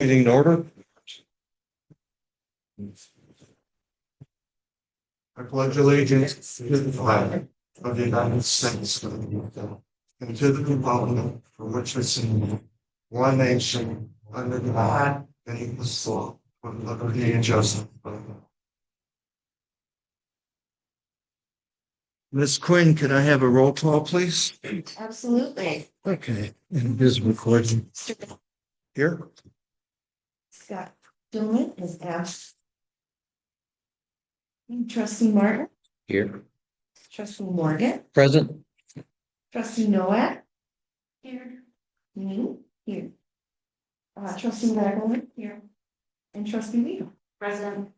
Meeting in order. I pledge allegiance to the flag of the United States of America and to the republic for which it stands, one nation, under God, indivisible, with liberty and justice for all. Ms. Quinn, can I have a roll call, please? Absolutely. Okay, and this recording here. Scott Dillon is asked. Trustee Martin, Here. trustee Morgan, Present. trustee Noah. Here. Me, here. Trustee Ragland, here. And trustee Leo. Present.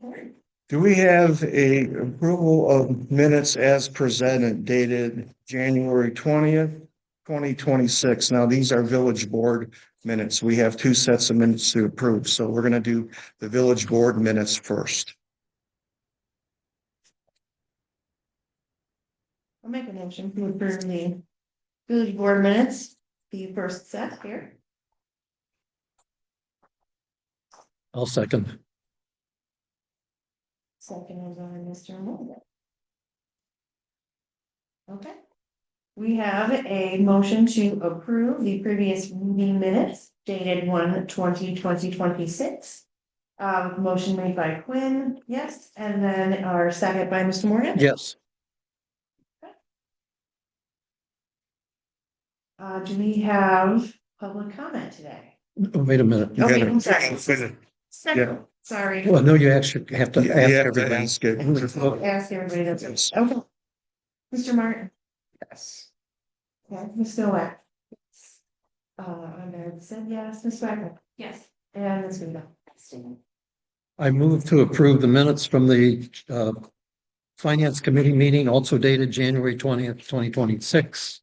Okay. Do we have a approval of minutes as presented dated January 20th, 2026? Now, these are village board minutes. We have two sets of minutes to approve, so we're gonna do the village board minutes first. I'll make a motion to approve the village board minutes, the first set here. I'll second. Second is on Mr. Morgan. Okay. We have a motion to approve the previous meeting minutes dated 1/20/2026. Motion made by Quinn, yes, and then our second by Mr. Morgan. Yes. Do we have public comment today? Wait a minute. You Okay, gotta- I'm sorry. Yeah. Second, sorry. Well, no, you actually have to You ask have to everybody. ask it. Ask everybody that's, Yes. okay. Mr. Martin. Yes. Okay, Ms. Nowak. And said yes, Ms. Wagner. Yes. And Ms. Guido. I move to approve the minutes from the Finance Committee meeting, also dated January 20th, 2026.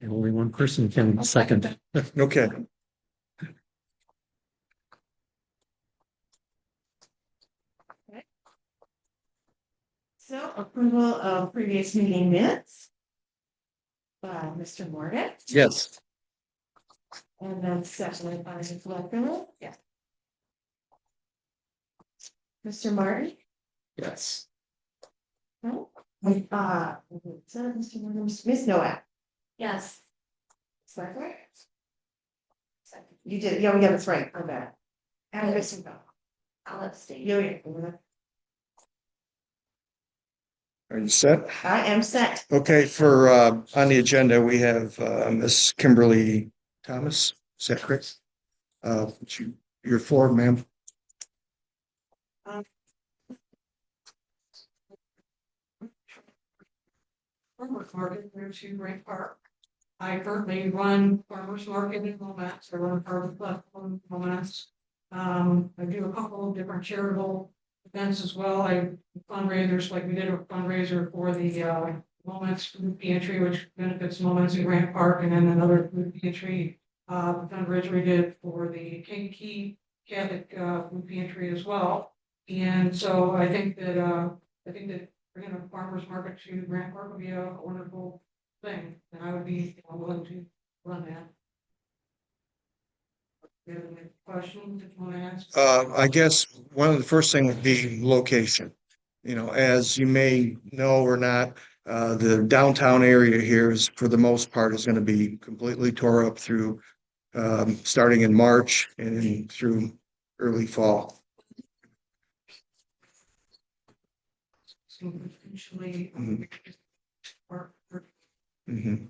And only one person can second. Okay, So approval of previous meeting minutes. By Mr. Morgan, Yes. and then seconded by Ms. Wagner. Yeah. Mr. Martin. Yes. No. So Mr. Morgan, Ms. Nowak. Yes. Wagner. You did, yeah, that's right, I'm bad. And Mr. Bell. I'll abstain. Yeah. are you set? I am set. Okay, for on the agenda, we have Miss Kimberly Thomas. Is that correct? Your floor, ma'am. Farmers Market here to Grant Park. I currently run farmers market in Lomax. I run Harvest Festival in Lomax. I do a couple of different charitable events as well. I fundraisers, like we did a fundraiser for the Lomax Food Pantry, which benefits Lomax and Grant Park, and then another food pantry fundraiser we did for the Kankakee Catholic Food Pantry as well. And so I think that bringing a farmers market to Grant Park would be a wonderful thing, and I would be willing to run that. Do you have any questions that you want to ask? I guess one of the first thing would be location. You know, as you may know or not, the downtown area here is, for the most part, is going to be completely tore up through starting in March and through early fall. So potentially, Mhm.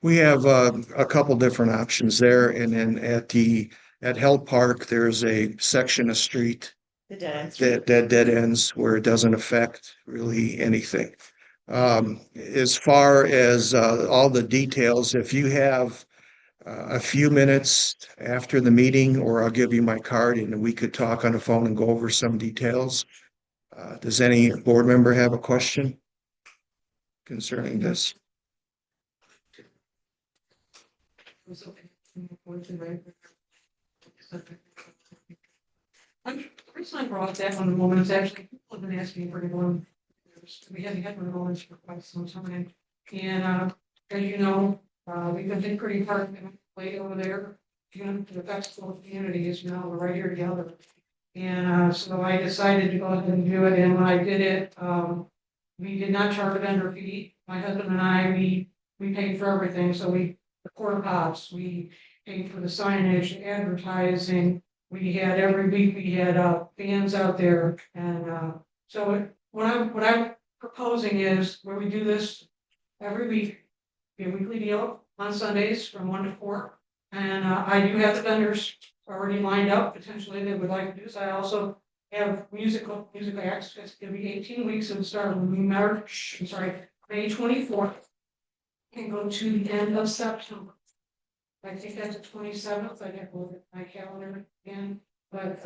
We have a couple different options there, and then at Held Park, there's a section of street The dead end. that dead ends where it doesn't affect really anything. As far as all the details, if you have a few minutes after the meeting, or I'll give you my card and we could talk on the phone and go over some details. Does any board member have a question concerning this? The reason I brought that one moment is actually people have been asking for one. We haven't had one of those for quite some time. And as you know, we've been pretty hard to play over there. the festival communities, you know, we're right here together. And so I decided to go ahead and do it, and when I did it, we did not charge a vendor fee. My husband and I, we paid for everything, so the porta pots, we paid for the signage, the advertising. We had every week, we had bands out there, and so what I'm proposing is where we do this every week, be a weekly deal on Sundays from 1 to 4. And I do have the vendors already lined up, potentially they would like to do this. I also have music acts. It's gonna be 18 weeks and start on March, I'm sorry, May 24th. And go to the end of September. I think that's the 27th. I have to look at my calendar again, but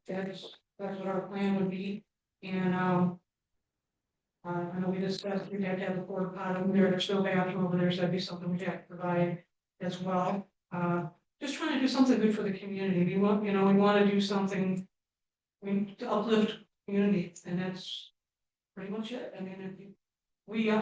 that's what our plan would be. And I know we discussed we'd have to have a porta potty over there. There's no bathroom over there, so that'd be something we'd have to provide as well. Just trying to do something good for the community. We want, you know, we want to do something to uplift community, and that's pretty much it. I mean,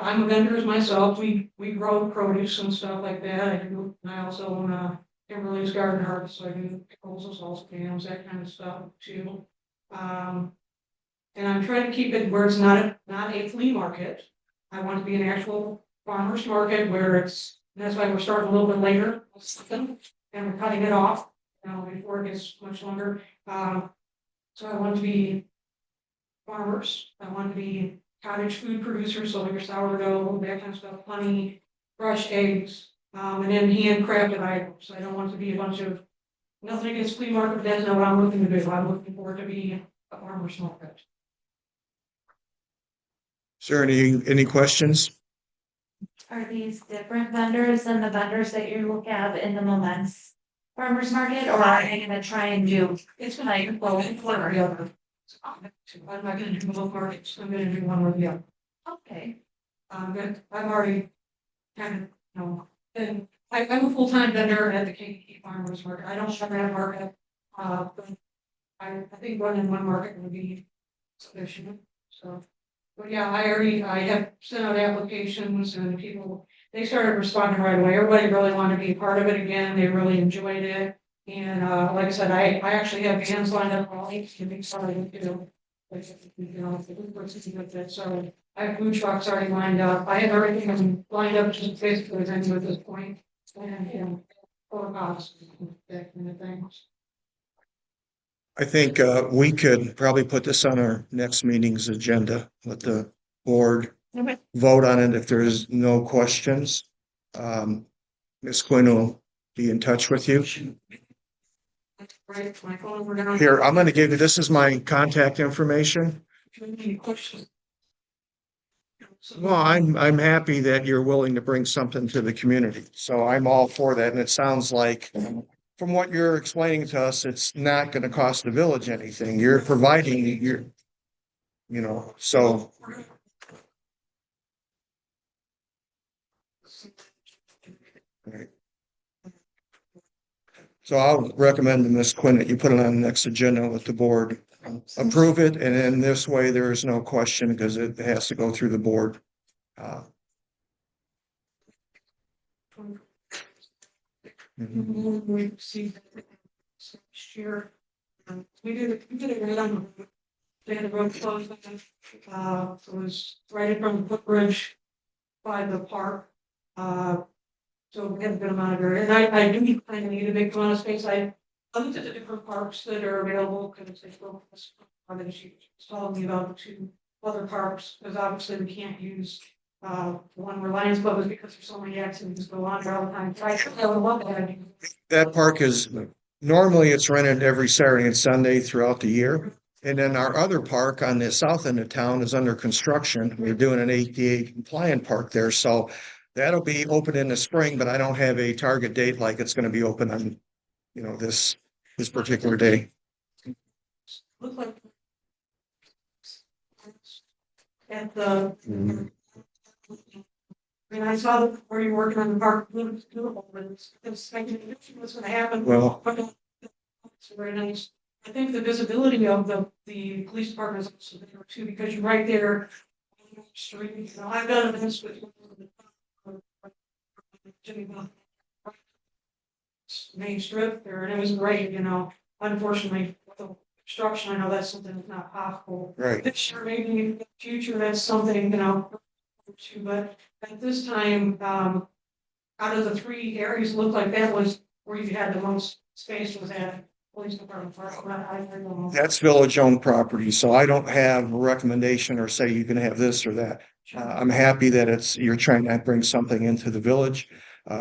I'm a vendor myself. We grow produce and stuff like that. And I also own Kimberly's Garden Harvest, so I do pickles, salsa, jams, that kind of stuff too. And I'm trying to keep it where it's not a flea market. I want to be an actual farmer's market where and that's why we're starting a little bit later. And we're cutting it off, you know, before it gets much longer. So I want to be farmers. I want to be cottage food producers, so like your sourdough, that kind of stuff, honey, fresh eggs, and then handcrafted items. I don't want to be a bunch of, nothing against flea market, but that's not what I'm looking to do. I'm looking for it to be a farmer's market. Is there any questions? Are these different vendors than the vendors that you look at in the Moments Farmers Market, or are they gonna try and do? It's gonna be one or the other. I'm not gonna do both markets. I'm gonna do one or the other. Okay. But I've already kind of, you know, and I'm a full-time vendor at the Kankakee Farmers Market. I don't shop at a market. But I think running one market would be sufficient. So, but yeah, I have sent out applications and people, they started responding right away. Everybody really wanted to be a part of it again. They really enjoyed it. And like I said, I actually have bands lined up all week to be starting to do. You know, with it. So I have food trucks already lined up. I have everything lined up just basically as I do at this point. And you know, photocopies and that kind of things. I think we could probably put this on our next meeting's agenda, let the board Okay. vote on it if there's no questions. Ms. Quinn will be in touch with you. Right, my phone number down. Here, I'm gonna give you, this is my contact information. If you have any questions. Well, I'm happy that you're willing to bring something to the community, so I'm all for that, and it sounds like from what you're explaining to us, it's not gonna cost the village anything. You're providing you know, so. Right. So I'll recommend to Ms. Quinn that you put it on the next agenda with the board, approve it, and in this way, there is no question because it has to go through the board. We received last year. We did it right on. They had a road closed. It was right in front of the footbridge by the park. So we had a good amount of area, and I do kind of need a big amount of space. I looked at the different parks that are available, because they go, she was telling me about the 2 other parks, because obviously we can't use the one where Lions Club is because there's so many accidents go on there all the time. I would love that. That park is, normally it's rented every Saturday and Sunday throughout the year. And then our other park on the south end of town is under construction. We're doing an ADA compliant park there, so that'll be open in the spring, but I don't have a target date like it's gonna be open on, you know, this particular day. Look like at the. I mean, I saw where you're working on the park, it was beautiful, but it's like, what's gonna happen. Well- It's very nice. I think the visibility of the police department is also there too, because you're right there. On the street, you know, I've done events with. main strip there, and it was great, you know. Unfortunately, with the construction, I know that's something that's not possible. Right. This year, maybe in the future, that's something, you know, but at this time, out of the three areas, it looked like that was where you had the most space was at police department. That's village-owned property, so I don't have a recommendation or say you can have this or that. I'm happy that you're trying to bring something into the village.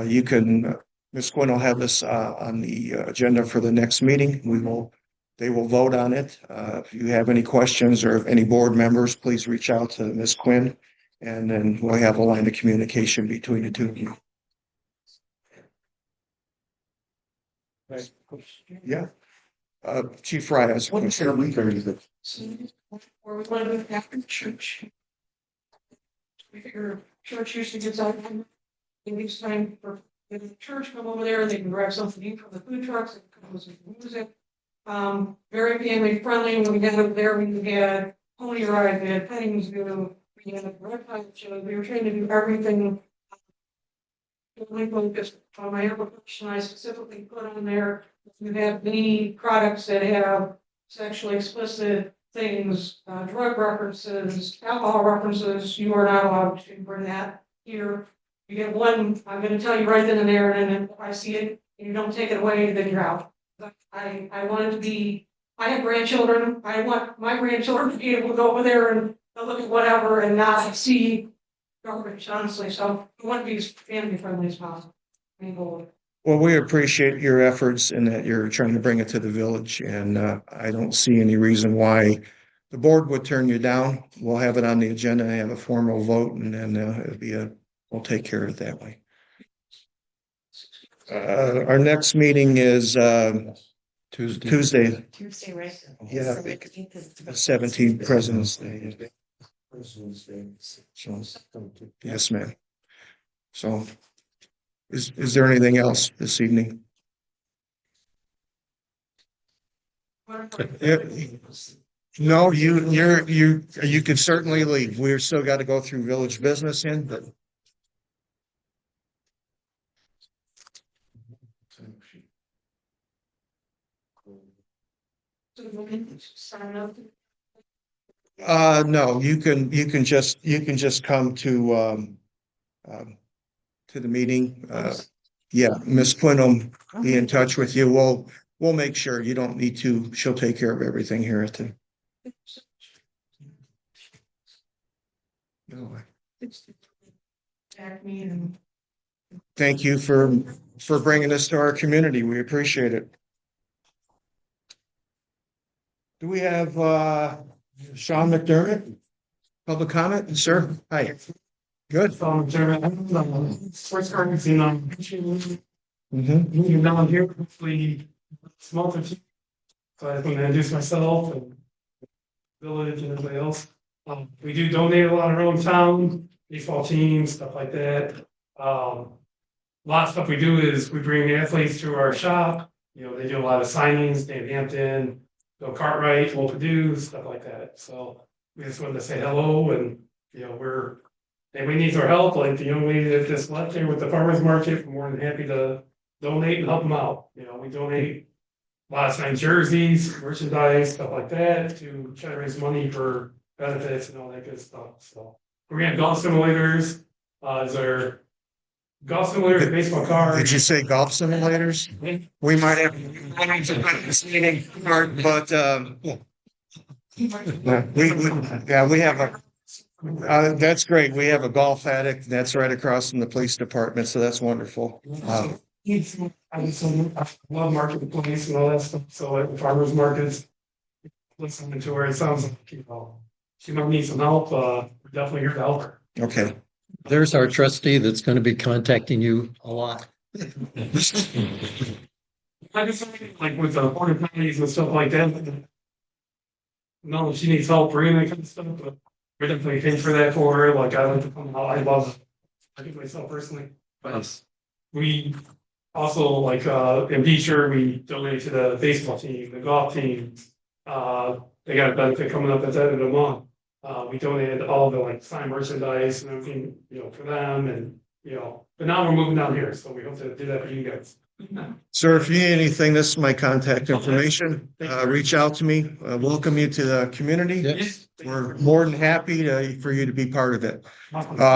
You can, Ms. Quinn will have this on the agenda for the next meeting. They will vote on it. If you have any questions or if any board members, please reach out to Ms. Quinn. And then we'll have a line of communication between the two of you. Yeah. Chief Fry has. Where we want to do after church. We figure church usually gets out. It needs time for the church come over there, they can grab something to eat from the food trucks, and come listen to music. Very family friendly, when we got over there, we had pony ride, we had petting zoo, we had a reptile show, we were trying to do everything. Really focused on my application, I specifically put on there, if you have any products that have sexually explicit things, drug references, alcohol references, you are not allowed to bring that here. You get one, I'm gonna tell you right then and there, and then if I see it, and you don't take it away, then you're out. I want it to be, I have grandchildren, I want my grandchildren to be able to go over there and look at whatever and not see garbage, honestly, so I want to be as family friendly as possible. Well, we appreciate your efforts and that you're trying to bring it to the village, and I don't see any reason why the board would turn you down. We'll have it on the agenda and have a formal vote, and then we'll take care of it that way. Our next meeting is Tuesday. Tuesday, right? Yeah, 17th President's Day. Yes, ma'am. So, is there anything else this evening? No, you could certainly leave. We're still got to go through village business but. No, you can just come to the meeting. Yeah, Ms. Quinn will be in touch with you. We'll make sure you don't need to. She'll take care of everything here at the. Thank you for bringing this to our community. We appreciate it. Do we have Sean McDermott? Public comment, sir? Hi. Good. First card seen on moving down here, hopefully this month or two. So I just want to introduce myself and village and everybody else. We do donate a lot around town, baseball teams, stuff like that. A lot of stuff we do is we bring athletes to our shop. You know, they do a lot of signings, Dave Hampton, Bill Cartwright, Will Purdue, stuff like that. So we just wanted to say hello, and you know, we need our help, like the young lady that just left here with the farmers market. We're more than happy to donate and help them out. You know, we donate a lot of times jerseys, merchandise, stuff like that to try to raise money for benefits and all that good stuff. So we're gonna have golf simulators. Is there golf simulators, baseball cards? Did you say golf simulators? We might have this meeting, but we have a. That's great. We have a golf addict that's right across from the police department, so that's wonderful. I love marketplace and all that stuff. So at the farmers markets, listening to her, it sounds like, you know, she might need some help. We're definitely here to help her. Okay. There's our trustee that's going to be contacting you a lot. I just like with the porta potties and stuff like that. No, she needs help bringing that kind of stuff, but we're definitely paying for that for her. Like I like to come out. I love I do myself personally. But we also like in Beecher, we donate to the baseball team, the golf team. They got a benefit coming up at the end of the month. We donated all the like signed merchandise and everything, you know, for them, and you know, but now we're moving down here, so we hope to do that for you guys. Sir, if you need anything, this is my contact information. Reach out to me. Welcome you to the community. Yes. We're more than happy for you to be part of it.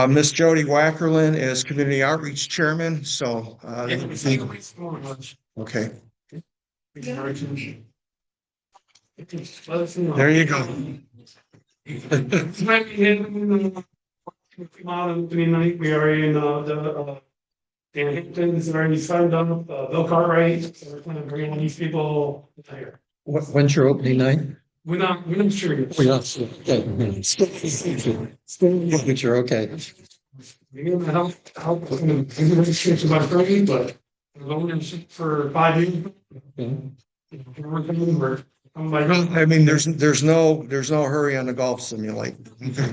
Miss Jody Wackerlin is Community Outreach Chairman, so, okay, there you go. Tonight, we are in Dan Hampton's already signed up, Bill Cartwright, so we're kind of bringing these people here. When's your opening night? We're not sure yet. We're not sure. Okay. But you're okay. We're gonna help, it's about 30, but we're only for 5 years. I mean, there's no hurry on the golf simulator.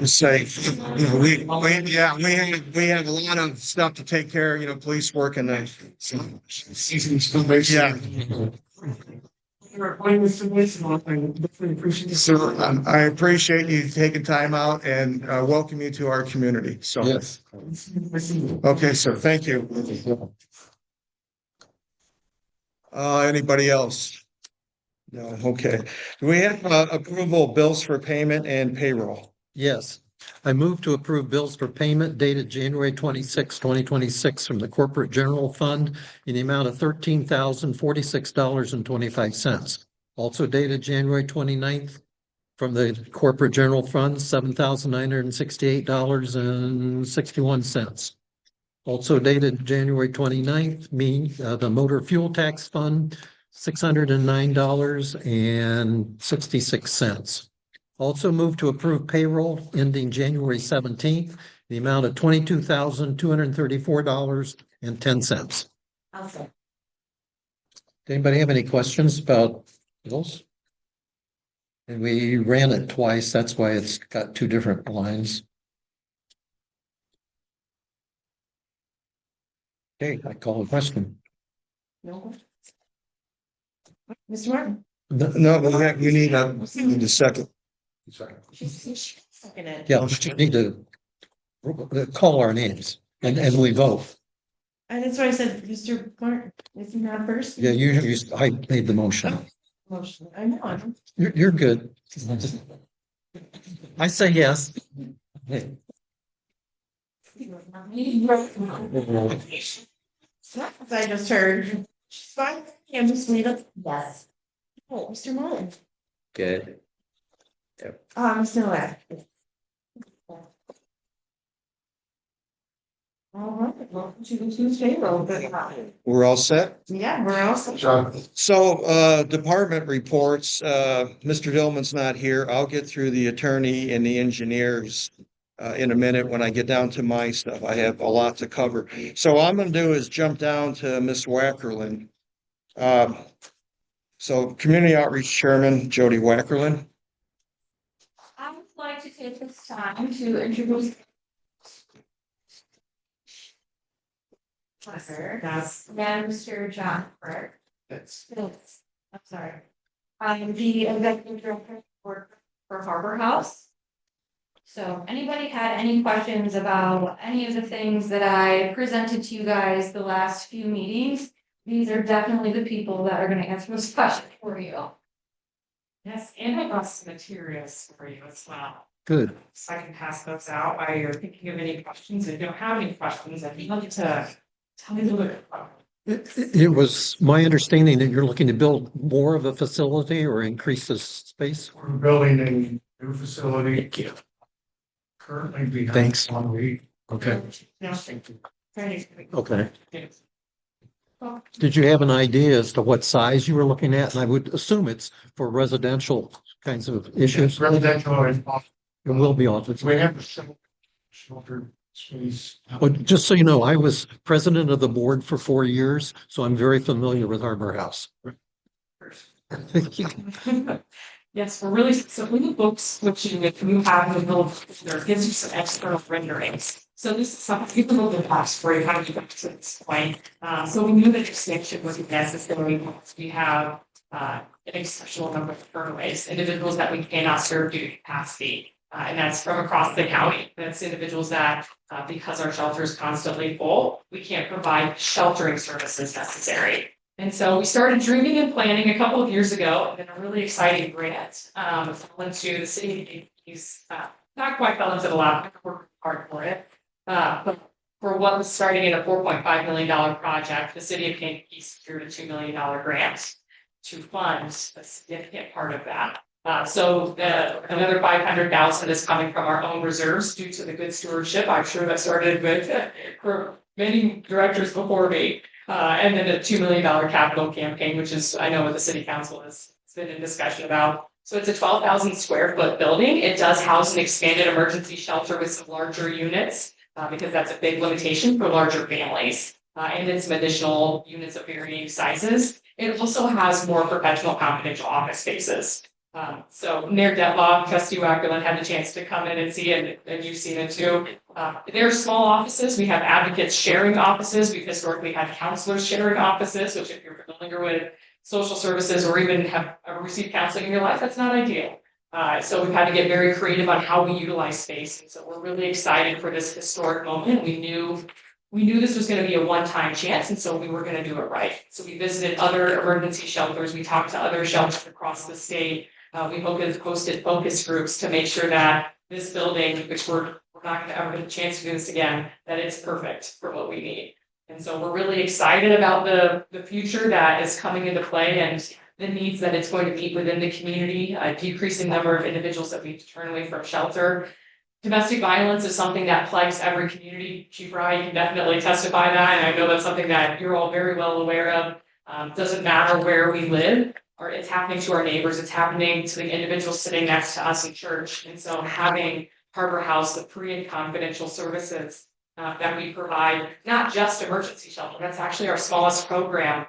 Say, we have a lot of stuff to take care of, police work and that. Yeah. So I appreciate you taking time out and welcome you to our community. So, Yes. okay, sir. Thank you. Anybody else? No, okay. Do we have approval of bills for payment and payroll? Yes. I move to approve bills for payment dated January 26, 2026 from the Corporate General Fund in the amount of $13,046.25. Also dated January 29th from the Corporate General Fund, $7,968.61. Also dated January 29th, the Motor Fuel Tax Fund, $609.66. Also move to approve payroll ending January 17th, the amount of $22,234.10. Anybody have any questions about bills? And we ran it twice, that's why it's got two different lines. Okay, I call a question. No. Mr. Martin? No, we need a second. Seconded. Yeah, we need to call our names and we vote. And that's why I said, Mr. Martin, isn't that first? Yeah, I made the motion. Motion. I know. You're good. I say yes. I just heard. Fine. Yeah, Miss Lita. Yes. Oh, Mr. Martin. Good. Mr. Nowak. All right, welcome to the Tuesday roll. We're all set? Yeah, we're all set. So, department reports, Mr. Dillman's not here. I'll get through the attorney and the engineers in a minute when I get down to my stuff. I have a lot to cover. So all I'm gonna do is jump down to Miss Wackerlin. So Community Outreach Chairman, Jody Wackerlin. I would like to take this time to introduce. Yes. And Mr. John Burke. That's I'm sorry. I'm the executive director for Harbor House. So anybody had any questions about any of the things that I presented to you guys the last few meetings? These are definitely the people that are going to answer those questions for you. Yes, and I got some materials for you as well. Good. So I can pass those out while you're thinking of any questions. If you don't have any questions, I'd love to tell me a little bit about it. It was my understanding that you're looking to build more of a facility or increase the space. We're building a new facility. Thank you. Currently behind. Thanks. 1 week. Okay. No, thank you. Okay. Yes. Did you have an idea as to what size you were looking at? And I would assume it's for residential kinds of issues. Residential and office. It will be office. We have a sheltered space. But just so you know, I was president of the board for 4 years, so I'm very familiar with Harbor House. Yes, we're really, so in the books, which you have in the middle, there gives you some external renderings. So this is something, give a little bit of backstory, how you got to this point. So we knew that expansion was necessary because we have an exceptional number of turnaways, individuals that we cannot serve due to capacity. And that's from across the county. That's individuals that, because our shelter is constantly full, we can't provide sheltering services necessary. And so we started dreaming and planning a couple of years ago, and a really exciting grant, fell into the city. He's, not quite fell into the lap, worked hard for it. But for what was starting in a $4.5 million project, the city of Kankakee secured a $2 million grant to fund a significant part of that. So another 500,000 is coming from our own reserves due to the good stewardship. I'm sure that started with for many directors before me. And then a $2 million capital campaign, which is, I know what the city council has been in discussion about. So it's a 12,000 square foot building. It does house an expanded emergency shelter with some larger units, because that's a big limitation for larger families. And then some additional units of varying sizes. It also has more professional confidential office spaces. So Mayor Detloff, Trustee Wackerlin had the chance to come in and see it, and you've seen it too. They're small offices. We have advocates sharing offices. We've historically had counselors sharing offices, which if you're familiar with social services or even have ever received counseling in your life, that's not ideal. So we've had to get very creative on how we utilize space. And so we're really excited for this historic moment. We knew this was going to be a one-time chance, and so we were going to do it right. So we visited other emergency shelters. We talked to other shelters across the state. We hosted focus groups to make sure that this building, which we're not going to ever get a chance to do this again, that it's perfect for what we need. And so we're really excited about the future that is coming into play and the needs that it's going to meet within the community, a decreasing number of individuals that we need to turn away from shelter. Domestic violence is something that plagues every community. Chief Rye can definitely testify that, and I know that's something that you're all very well aware of. Doesn't matter where we live, or it's happening to our neighbors, it's happening to the individuals sitting next to us in church. And so having Harbor House, the free and confidential services that we provide, not just emergency shelter, that's actually our smallest program.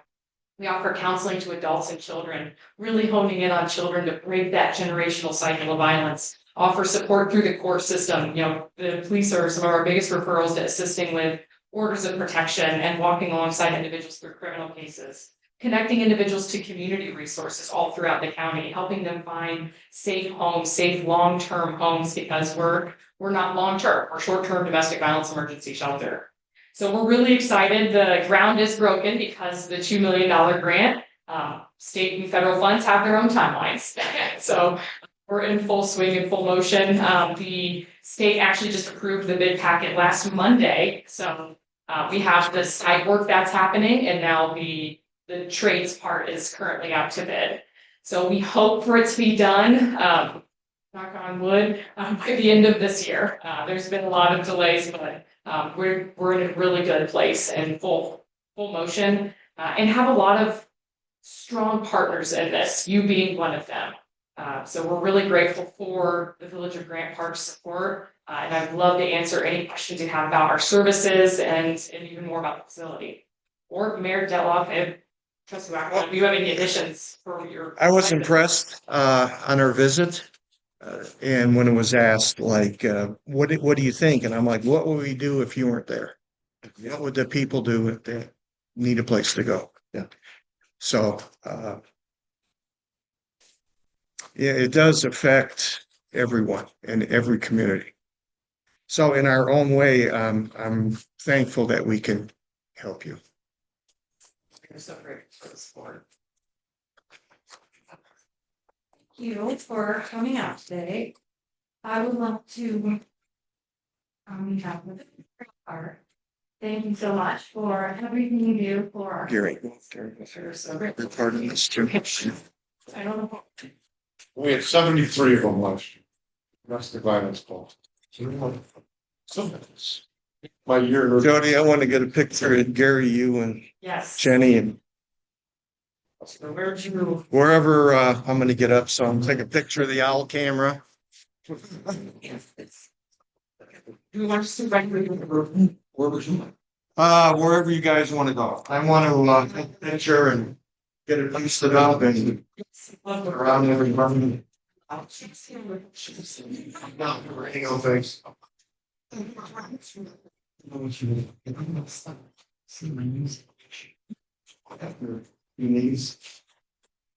We offer counseling to adults and children, really honing in on children to break that generational cycle of violence. Offer support through the court system. You know, the police are some of our biggest referrals to assisting with orders of protection and walking alongside individuals through criminal cases. Connecting individuals to community resources all throughout the county, helping them find safe homes, safe long-term homes, because we're not long-term, we're short-term domestic violence emergency shelter. So we're really excited. The ground is broken because the $2 million grant, state and federal funds have their own timelines. So we're in full swing and full motion. The state actually just approved the bid packet last Monday. So we have the site work that's happening, and now the trades part is currently out to bid. So we hope for it to be done, knock on wood, by the end of this year. There's been a lot of delays, but we're in a really good place and full motion, and have a lot of strong partners in this, you being one of them. So we're really grateful for the Village of Grant Park's support, and I'd love to answer any questions you have about our services and even more about the facility. Or Mayor Detloff, if Trustee Wackerlin, do you have any additions for your? I was impressed on our visit. And when it was asked, like, what do you think? And I'm like, what would we do if you weren't there? What would the people do if they need a place to go? Yeah. So, yeah, it does affect everyone in every community. So in our own way, I'm thankful that we can help you. You're so great for the support. Thank you for coming out today. I would love to have with our thank you so much for everything you do for our. Gary, You're so great. you're part of this too. I don't know. We had 73 of them last year. Domestic violence calls. My year. Jody, I want to get a picture of Gary, you and Yes. Jenny, and So where'd you? wherever I'm going to get up. So I'm take a picture of the owl camera. Do we want to see right here in the room? Where was you? Wherever you guys want to go. I want to take a picture and get it posted up and around everybody. Hang on, thanks. Your knees.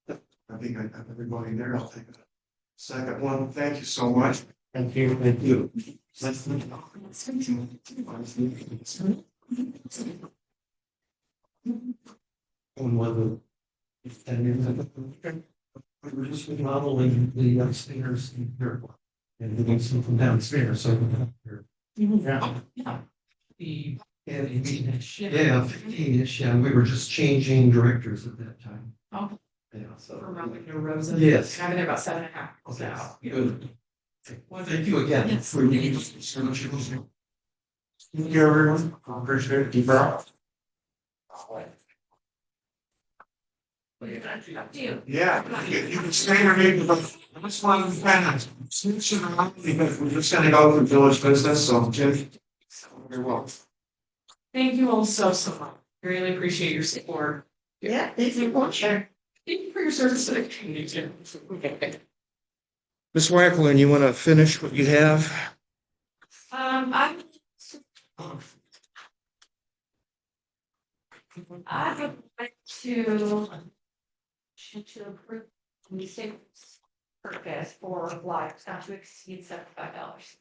I think I have everybody there. I'll take a second one. Thank you so much. Thank you. Thank you. On whether. We're just remodeling the upstairs here. And doing something downstairs, so. Yeah. Yeah, 15-ish, yeah, we were just changing directors at that time. Oh. Yeah, so. Around like no roses. Yes. I've been there about 7.5. Okay, So, good. Well, thank you again. Yes. For being so much. Thank you, everyone. Appreciate it. Keep it up. Up to you. Yeah, you can stay here, maybe, but this one, we can, switch it around, because we're just gonna go through village business, so Jim. You're welcome. Thank you all so much. Really appreciate your support. Yeah, thank you. Sure. Thank you for your service to the community too. Ms. Wackland, you want to finish what you have? I would like to approve the state purpose for lives not to exceed $75.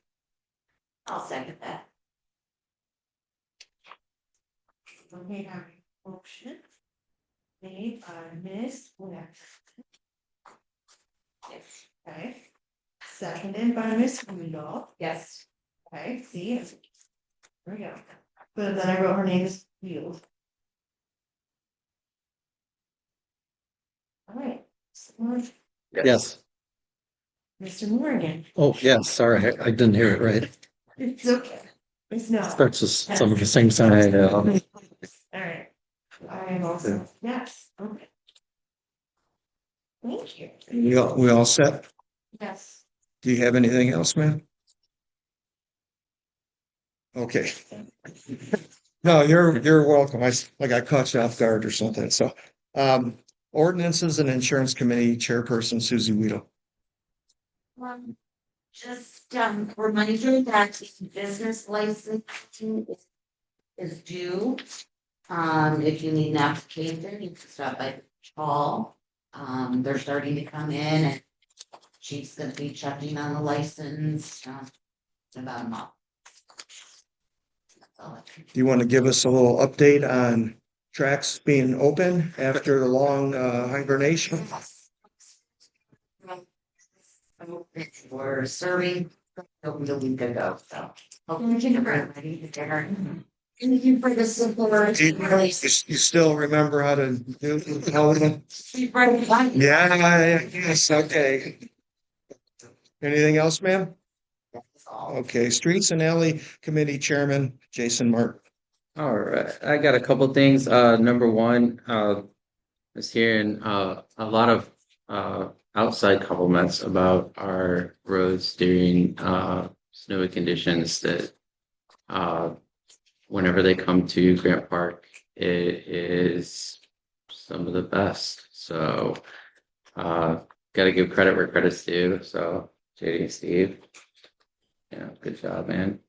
I'll second that. Okay, have a motion made by Ms. Webb. Yes. Okay. Seconded by Ms. Rudolph. Yes. Okay, see, there we go. But then I wrote her name is Field. All right. Yes. Mr. Morgan, Oh, yes, sorry, I didn't hear it right. it's okay. It's not. Starts with some of the same side. All right. I am also, yes, okay. Thank you. We all set? Yes. Do you have anything else, ma'am? Okay. No, you're welcome. Like I caught you off guard or something. So, ordinances and insurance committee chairperson Susie Weedle. Just reminder that the business licensing is due. If you need an application, you can stop by the hall. They're starting to come in and she's gonna be checking on the license in about a month. That's all I can Do you want to give us a little update on tracks being open after the long hibernation? We're serving over a week ago, so hopefully we can bring ready to dinner. Thank you for the support. You still remember how to do it? Yeah. Yes, okay. Anything else, ma'am? Okay, Streets and Alley Committee Chairman Jason Martin. All right, I got a couple things. Number one, is hearing a lot of outside compliments about our roads during snowy conditions that whenever they come to Grant Park, it is some of the best. So got to give credit where credit's due. So JD and Steve, yeah, good job, man.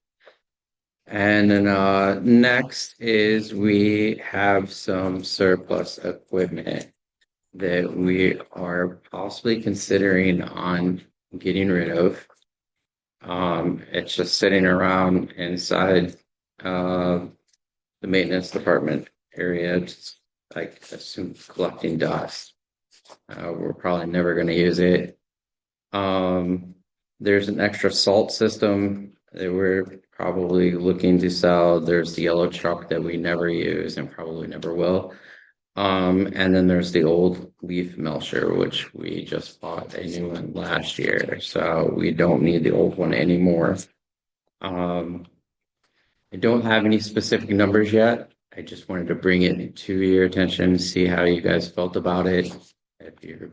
And then next is we have some surplus equipment that we are possibly considering on getting rid of. It's just sitting around inside the maintenance department area, just like assume collecting dust. We're probably never going to use it. There's an extra salt system that we're probably looking to sell. There's the yellow truck that we never use and probably never will. And then there's the old leaf melcher, which we just bought a new one last year. So we don't need the old one anymore. I don't have any specific numbers yet. I just wanted to bring it to your attention, see how you guys felt about it. If you're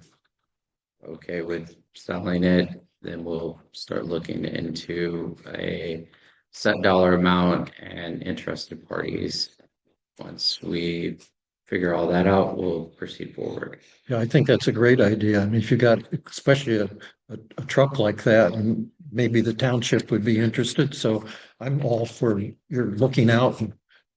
okay with selling it, then we'll start looking into a set dollar amount and interested parties. Once we figure all that out, we'll proceed forward. Yeah, I think that's a great idea. I mean, if you got especially a truck like that, and maybe the township would be interested. So I'm all for you're looking out and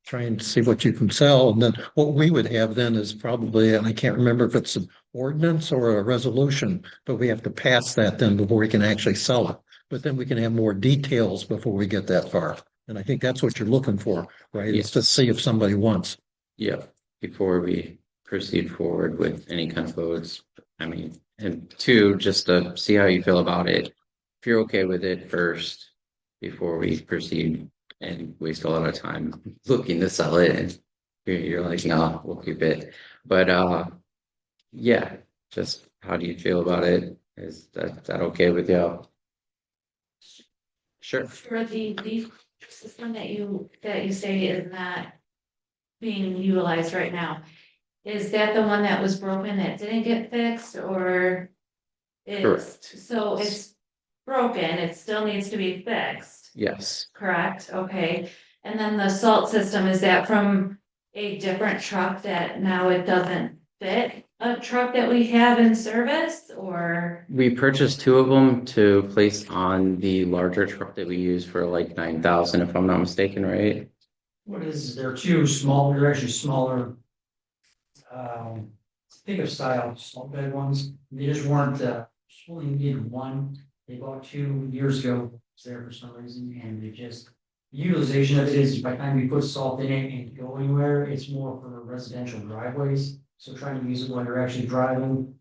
trying to see what you can sell. And then what we would have then is probably, and I can't remember if it's an ordinance or a resolution, but we have to pass that then before we can actually sell it. but then we can have more details before we get that far. And I think that's what you're looking for, right? Is to see if somebody wants. Yeah, before we proceed forward with any kind of votes. I mean, and two, just to see how you feel about it. If you're okay with it first, before we proceed and waste a lot of time looking to sell it, and you're like, no, we'll keep it. But yeah, just how do you feel about it? Is that okay with you? Sure. For the system that you say is not being utilized right now, is that the one that was broken that didn't get fixed, or? Correct. So it's broken, it still needs to be fixed, Yes. correct? Okay. And then the salt system, is that from a different truck that now it doesn't fit a truck that we have in service, or? We purchased two of them to place on the larger truck that we use for like 9,000, if I'm not mistaken, right? What is, they're two small, they're actually smaller. Pickup style, small bed ones, they just weren't, only needed one, they bought 2 years ago, it's there for some reason, and it just. The utilization of it is by the time you put salt in it and go anywhere, it's more for residential driveways, so trying to use it when you're actually driving.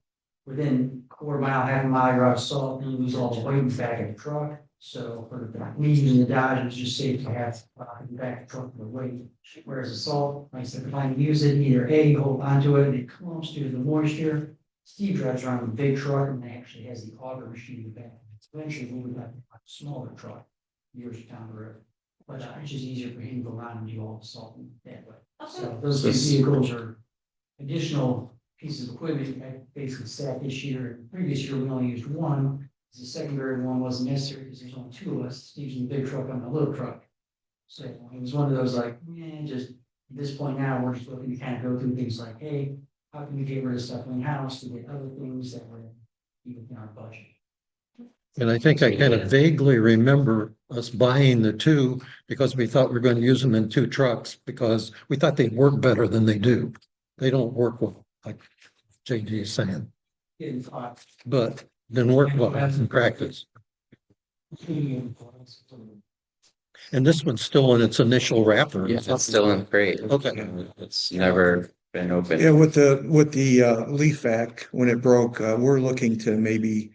Within quarter mile, half a mile, you're out of salt, and you lose all the weight in the back of the truck. So for me using the Dodge, it's just safe to have the back of the truck for the weight. Whereas the salt, like I said, if I use it, either A, you hold onto it, and it clumps due to the moisture. Steve drives around with a big truck and actually has the auger machine in the back. Eventually we would have a smaller truck years down the road. But it's just easier for him to go around and do all the salt that way. So those two vehicles are additional pieces of equipment. I basically sat this year. Previous year we only used one. The secondary one wasn't necessary because there's only two of us. Steve's in the big truck, I'm in the little truck. So it was one of those like, just at this point now, we're just looking to kind of go through things like, hey, how can we get rid of stuff in the house to get other things that were even in our budget? And I think I kind of vaguely remember us buying the two because we thought we were going to use them in two trucks because we thought they'd work better than they do. They don't work well, like JD is saying, Getting caught. but didn't work well in practice. And this one's still in its initial wrapper. Yeah, it's still in the crate. Okay. It's never been open. Yeah, with the leaf vac, when it broke, we're looking to maybe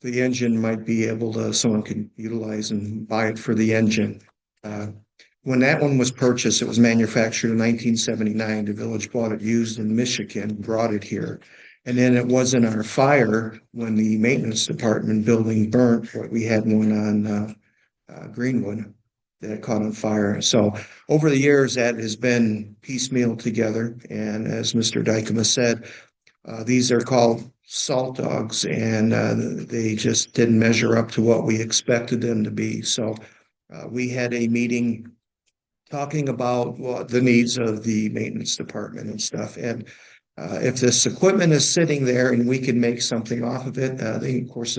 the engine might be able to, someone can utilize and buy it for the engine. When that one was purchased, it was manufactured in 1979. The village bought it used in Michigan, brought it here. And then it was in our fire when the maintenance department building burnt. We had one on Greenwood that caught on fire. So over the years, that has been piecemeal together. And as Mr. Dykema said, these are called salt dogs, and they just didn't measure up to what we expected them to be. So we had a meeting talking about the needs of the maintenance department and stuff. And if this equipment is sitting there and we can make something off of it, then of course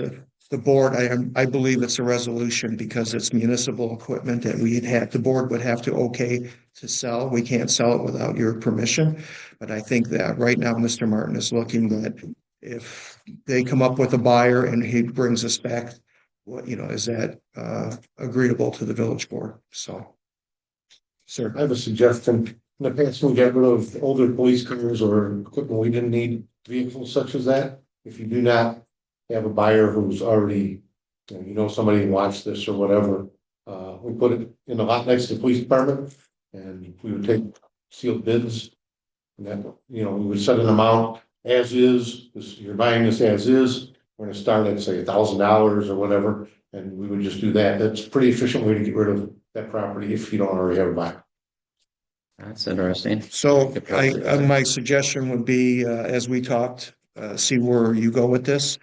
the board, I believe it's a resolution because it's municipal equipment that the board would have to okay to sell. We can't sell it without your permission. But I think that right now, Mr. Martin is looking that if they come up with a buyer and he brings us back, is that agreeable to the village board? So, sir. I have a suggestion. In the past, we got rid of older police cars or equipment we didn't need, vehicles such as that. If you do not have a buyer who's already, somebody who wants this or whatever, we put it in the lot next to the police department and we would take sealed bids. And then, we would set an amount as is, you're buying this as is, we're gonna start at say $1,000 or whatever, and we would just do that. That's a pretty efficient way to get rid of that property if you don't already have a buyer. That's interesting. So my suggestion would be, as we talked, see where you go with this.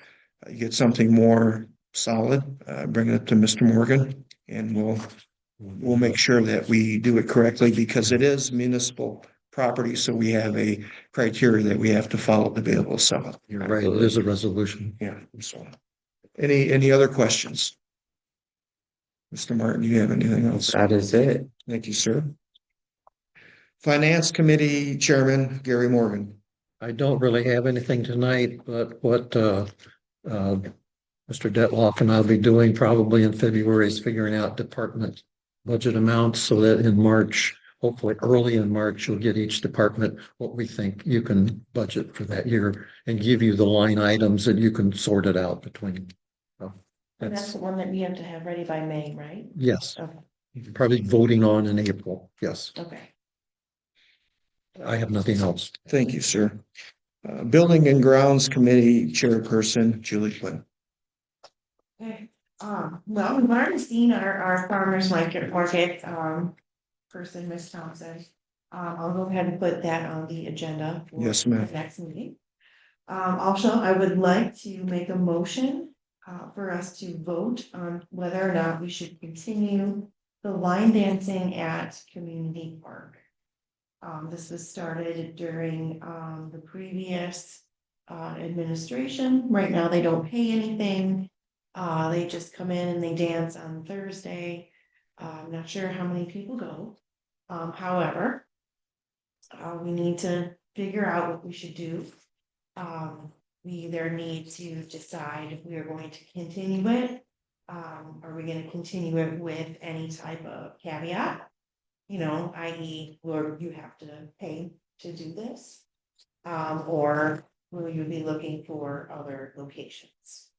You get something more solid, bring it to Mr. Morgan, and we'll make sure that we do it correctly because it is municipal property. So we have a criteria that we have to follow to be able to sell it. You're right. There's a resolution. Yeah. So any other questions? Mr. Martin, do you have anything else? That is it. Thank you, sir. Finance Committee Chairman Gary Morgan. I don't really have anything tonight, but what Mr. Mr. Detloff and I'll be doing probably in February is figuring out department budget amounts so that in March, hopefully early in March, you'll get each department what we think you can budget for that year and give you the line items that you can sort it out between. So That's that's, the one that we have to have ready by May, right? yes, Okay, probably voting on in April. Yes, okay. I have nothing else. Thank you, sir. Building and Grounds Committee Chairperson, Julie Quinn. Okay, well, we've already seen our farmers market, person, Miss Thompson. I'll go ahead and put that on the agenda. For Yes, ma'am. the next meeting. Also, I would like to make a motion, for us to vote on whether or not we should continue the line dancing at Community Park. This was started during, the previous, administration. Right now, they don't pay anything. They just come in and they dance on Thursday. I'm not sure how many people go. However, we need to figure out what we should do. We either need to decide if we are going to continue it. Are we gonna continue it with any type of caveat? You know, i.e., or you have to pay to do this? Or will you be looking for other locations?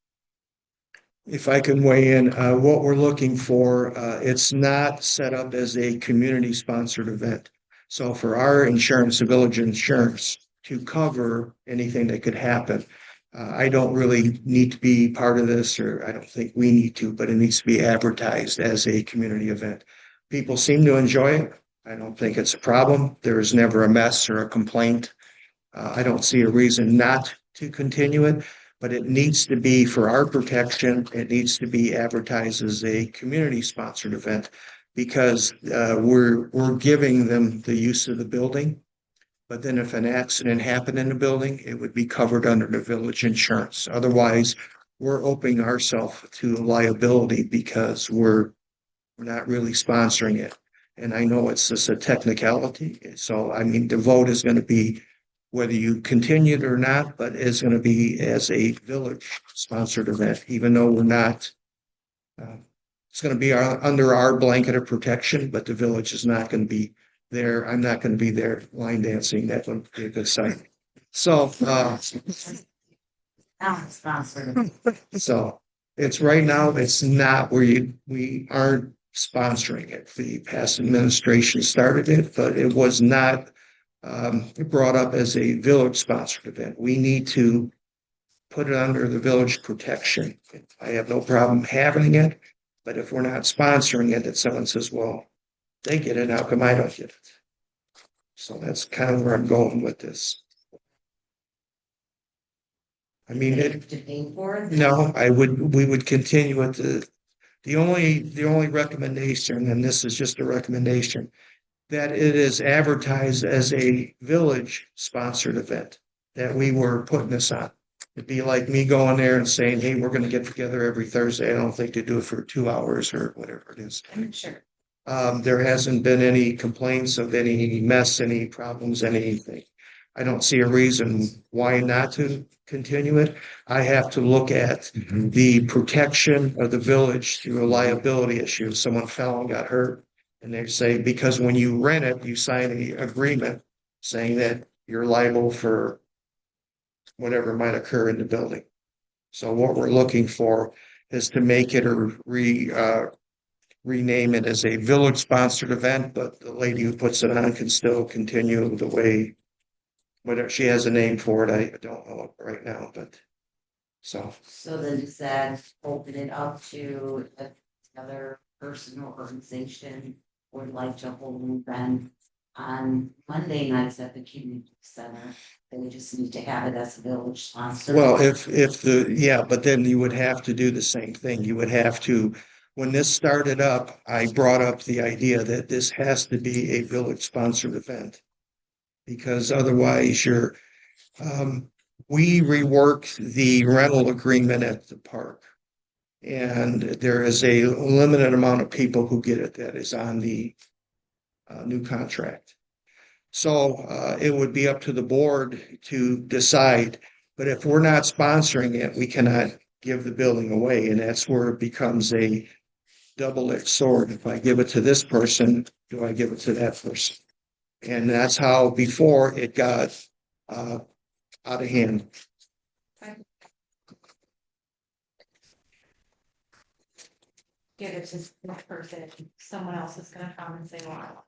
If I can weigh in, what we're looking for, it's not set up as a community sponsored event. So for our insurance, the village insurance, to cover anything that could happen, I don't really need to be part of this, or I don't think we need to, but it needs to be advertised as a community event. People seem to enjoy it. I don't think it's a problem. There is never a mess or a complaint. I don't see a reason not to continue it, but it needs to be for our protection. It needs to be advertised as a community sponsored event because we're giving them the use of the building. But then if an accident happened in the building, it would be covered under the village insurance. Otherwise, we're opening ourselves to liability because we're not really sponsoring it. And I know it's just a technicality. So, I mean, the vote is going to be whether you continue it or not, but it's going to be as a village sponsored event, even though we're not. It's going to be under our blanket of protection, but the village is not going to be there. I'm not going to be there line dancing. That would be a good sight. So, so it's right now, it's not where we aren't sponsoring it. The past administration started it, but it was not brought up as a village sponsored event. We need to put it under the village protection. I have no problem having it, but if we're not sponsoring it, that someone says, well, they get it, how come I don't get it? So that's kind of where I'm going with this. I mean, no, we would continue with the only recommendation, and this is just a recommendation, that it is advertised as a village sponsored event, that we were putting this on. It'd be like me going there and saying, hey, we're going to get together every Thursday. I don't think they do it for 2 hours or whatever it is. Sure. There hasn't been any complaints of any mess, any problems, anything. I don't see a reason why not to continue it. I have to look at the protection of the village through a liability issue. Someone fell and got hurt, and they say, because when you rent it, you sign an agreement saying that you're liable for whatever might occur in the building. So what we're looking for is to make it or rename it as a village sponsored event, but the lady who puts it on can still continue the way, whatever she has a name for it. I don't know it right now, but so. So then does that open it up to another person or organization would like to hold an event on Monday nights at the community center? They just need to have it as a village sponsor. Well, but then you would have to do the same thing. You would have to, when this started up, I brought up the idea that this has to be a village sponsored event. Because otherwise we reworked the rental agreement at the park. And there is a limited amount of people who get it that is on the new contract. So it would be up to the board to decide. But if we're not sponsoring it, we cannot give the building away, and that's where it becomes a double-edged sword. If I give it to this person, do I give it to that person? And that's how before it got out of hand. Give it to this person, someone else is gonna come and say, well.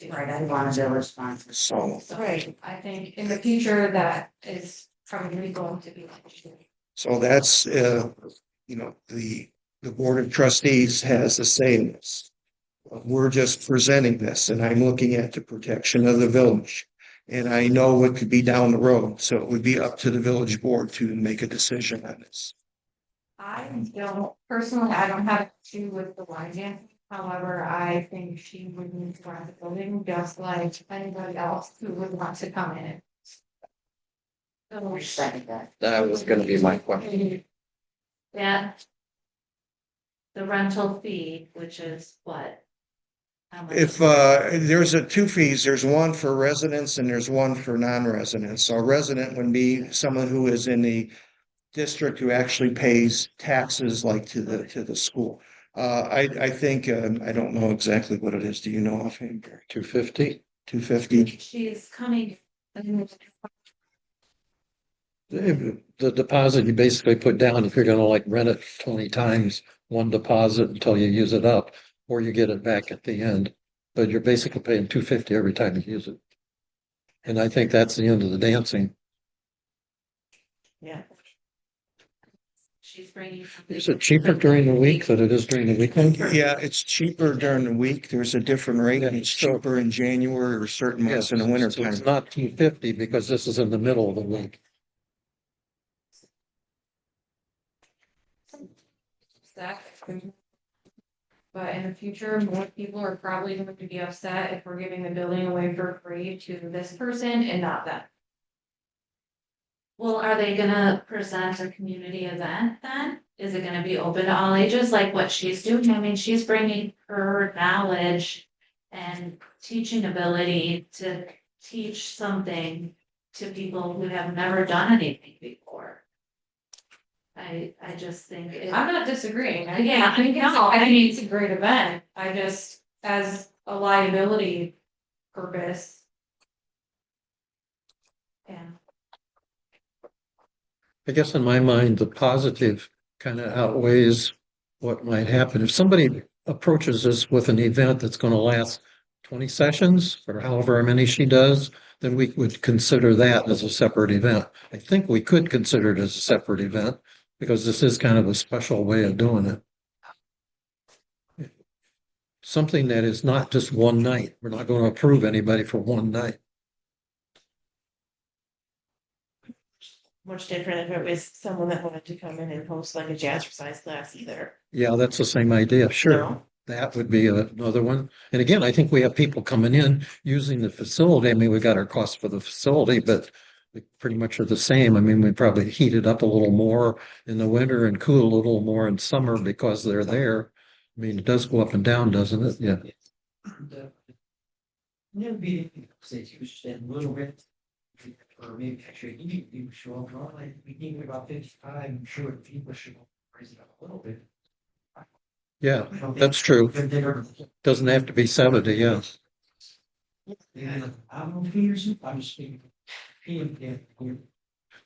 Right, I wanted a response. So, So I think in the future, that is probably going to be an issue. so that's, the Board of Trustees has a say in this. We're just presenting this, and I'm looking at the protection of the village. And I know what could be down the road, so it would be up to the village board to make a decision on this. I don't, personally, I don't have an issue with the line dancing. However, I think she would need to run the building just like anybody else who would want to come in. So, Second that. That was gonna be my question. yeah. The rental fee, which is what? How much? If there's two fees, there's one for residents and there's one for non-residents. So a resident would be someone who is in the district who actually pays taxes like to the school. I think, I don't know exactly what it is. Do you know offhand, Gary? 250. 250? She's coming. The deposit you basically put down, if you're gonna like rent it 20 times, one deposit until you use it up, or you get it back at the end. But you're basically paying 250 every time you use it. And I think that's the end of the dancing. Yeah. She's bringing. Is it cheaper during the week than it is during the weekend? Yeah, it's cheaper during the week. There's a different rate. Yeah, It's so- cheaper in January or certain months Yes, in the winter so it's time. not 250 because this is in the middle of the week. But in the future, more people are probably going to be upset if we're giving the building away for free to this person and not them. Well, are they gonna present a community event then? Is it gonna be open to all ages like what she's doing? I mean, she's bringing her knowledge and teaching ability to teach something to people who have never done anything before. I just think. I'm not disagreeing. Yeah, I think it's a great event. I just, as a liability purpose. Yeah. I guess in my mind, the positive kind of outweighs what might happen. If somebody approaches us with an event that's going to last 20 sessions or however many she does, then we would consider that as a separate event. I think we could consider it as a separate event because this is kind of a special way of doing it. Something that is not just one night. We're not going to approve anybody for one night. Much different if it was someone that wanted to come in and host like a jazzercise class either. Yeah, that's the same idea. Sure. No? That would be another one. And again, I think we have people coming in using the facility. I mean, we got our costs for the facility, but we pretty much are the same. I mean, we probably heat it up a little more in the winter and cool a little more in summer because they're there. I mean, it does go up and down, doesn't it? Yeah. It'll be, say, you spend a little bit. Or maybe actually, you show up, like, we need about 55, I'm sure people should raise it up a little bit. Yeah, that's true. Doesn't have to be 70, yeah. Yeah, I don't know, Peters, I'm just speaking.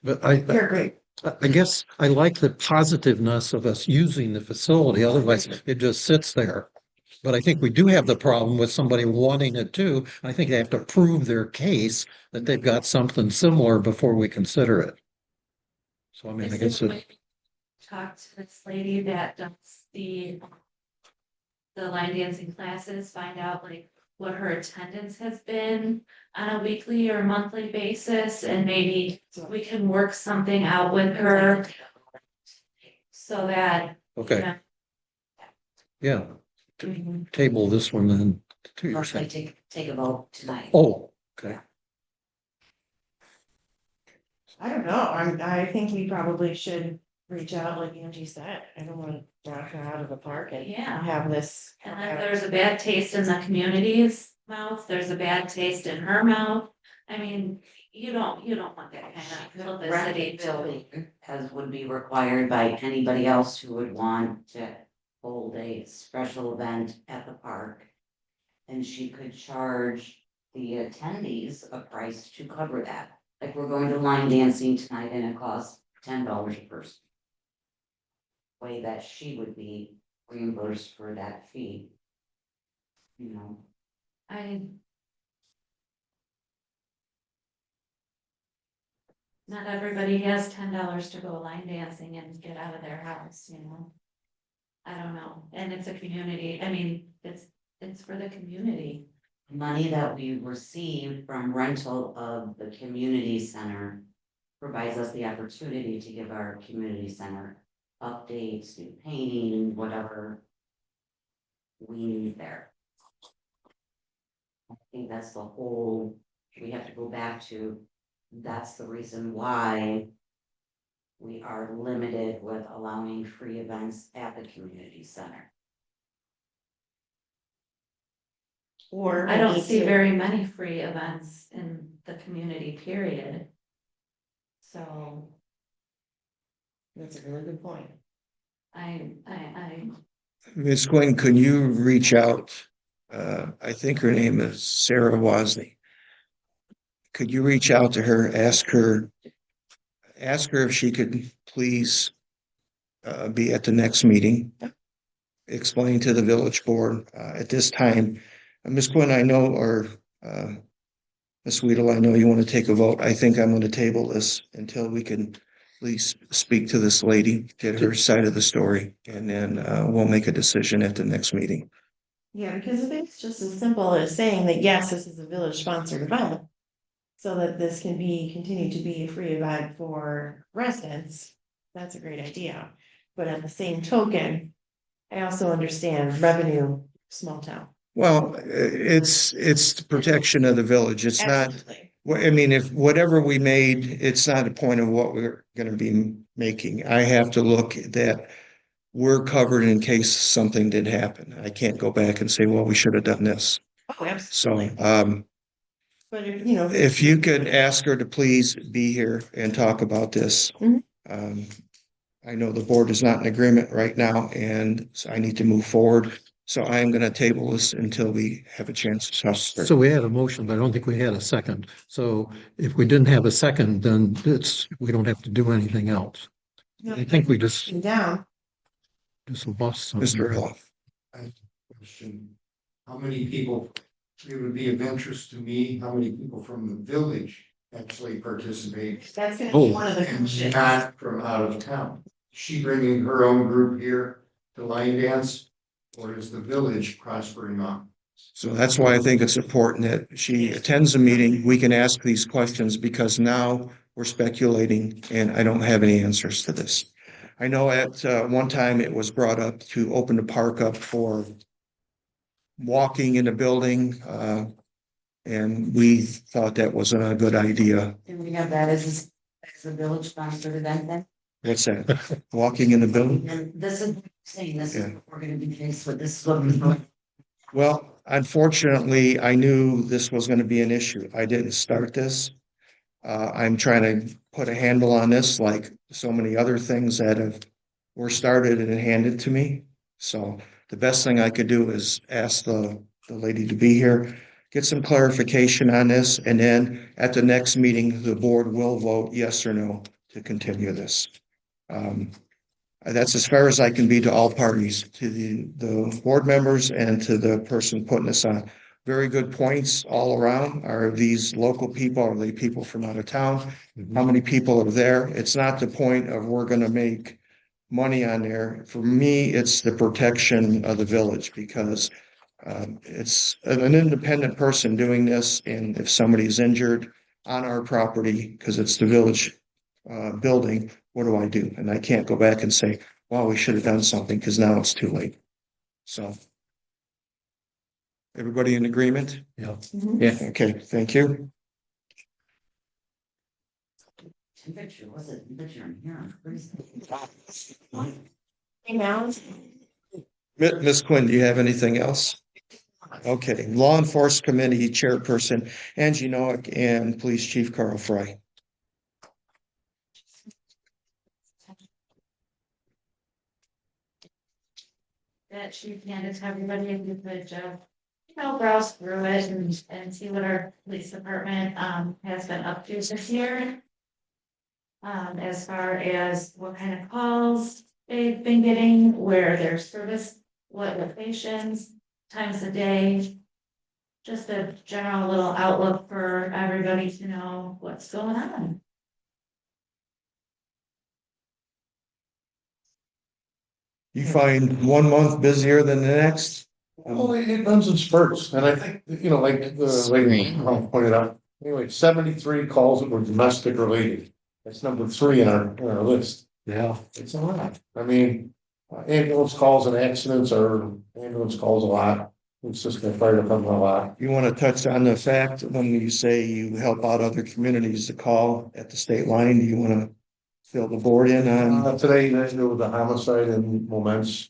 But You're great. I guess I like the positiveness of us using the facility. Otherwise, it just sits there. But I think we do have the problem with somebody wanting it too. I think they have to prove their case that they've got something similar before we consider it. So I mean, I guess Talk to this lady that does the line dancing classes, find out like what her attendance has been on a weekly or monthly basis, and maybe we can work something out with her so that. okay. Yeah. Table this one then to your Mostly side. take a vote tonight. Oh, okay. I don't know. I think we probably should reach out like Angie said. I don't want to knock her out of the park and Yeah. have this. And if there's a bad taste in the community's mouth, there's a bad taste in her mouth. I mean, You don't want that kind of Publicity. publicity as would be required by anybody else who would want to hold a special event at the park. And she could charge the attendees a price to cover that. Like we're going to line dancing tonight and it costs $10 a person. Way that she would be reimbursed for that fee. You know, Not everybody has $10 to go line dancing and get out of their house, you know? I don't know, and it's a community, I mean, it's for the community. money that we received from rental of the community center provides us the opportunity to give our community center updates, do painting, whatever we need there. I think that's the whole, we have to go back to, that's the reason why we are limited with allowing free events at the community center. Or. I don't see very many free events in the community, period. So That's a really good point. I, Ms. Quinn, can you reach out? I think her name is Sarah Wozni. Could you reach out to her, ask her if she could please be at the next meeting? Explain to the village board at this time. Ms. Quinn, I know, or Ms. Weedle, I know you want to take a vote. I think I'm going to table this until we can at least speak to this lady, get her side of the story, and then we'll make a decision at the next meeting. Yeah, because if it's just as simple as saying that, yes, this is a village sponsored event. So that this can continue to be a free event for residents, that's a great idea. But at the same token, I also understand revenue, small town. Well, it's the protection of the village. It's not. Absolutely. Well, I mean, if whatever we made, it's not a point of what we're going to be making. I have to look that we're covered in case something did happen. I can't go back and say, well, we should have done this. Oh, absolutely. So, But if, you know. if you could ask her to please be here and talk about this. Mhm. I know the board is not in agreement right now, and so I need to move forward. So I am going to table this until we have a chance to talk. So we had a motion, but I don't think we had a second. So if we didn't have a second, then we don't have to do anything else. I think we just Down. lost something. Mr. Hill. Question, how many people, it would be of interest to me, how many people from the village actually participate? That's gonna be one of the And questions. not from out of town. Is she bringing her own group here to line dance? Or is the village prospering on? So that's why I think it's important that she attends a meeting. We can ask these questions because now we're speculating and I don't have any answers to this. I know at one time it was brought up to open the park up for walking in the building. And we thought that wasn't a good idea. And we have that as a village sponsored event then? What's that? Walking in the building? And this is saying this is Yeah. what we're gonna be faced with, this is what we're doing. Well, unfortunately, I knew this was going to be an issue. I didn't start this. I'm trying to put a handle on this like so many other things that were started and handed to me. So the best thing I could do is ask the lady to be here, get some clarification on this, and then at the next meeting, the board will vote yes or no to continue this. That's as fair as I can be to all parties, to the board members and to the person putting this on. Very good points all around. Are these local people? Are they people from out of town? How many people are there? It's not the point of we're going to make money on there. For me, it's the protection of the village because it's an independent person doing this. And if somebody's injured on our property, because it's the village building, what do I do? And I can't go back and say, well, we should have done something because now it's too late. So everybody in agreement? Yeah. Yeah. Okay, thank you. Picture, was it picture in here? Hey, Mal. Ms. Quinn, do you have anything else? Okay, Law Enforcement Committee Chairperson Angie Noack and Police Chief Carl Fry. That she's handed to everybody and you could, browse through it and see what our police department, has been up to this year. As far as what kind of calls they've been getting, where their service, what locations, times of day. Just a general little outlook for everybody to know what's going on. You find 1 month busier than the next? Well, it runs in spurts, and I think, like Ron pointed out, anyway, 73 calls that were domestic related. That's number 3 in our list. Yeah. It's a lot. I mean, ambulance calls and accidents are, ambulance calls a lot. It's just the fire department a lot. You want to touch on the fact when you say you help out other communities to call at the state line, do you want to fill the board in on? Today, there was a homicide in Momence.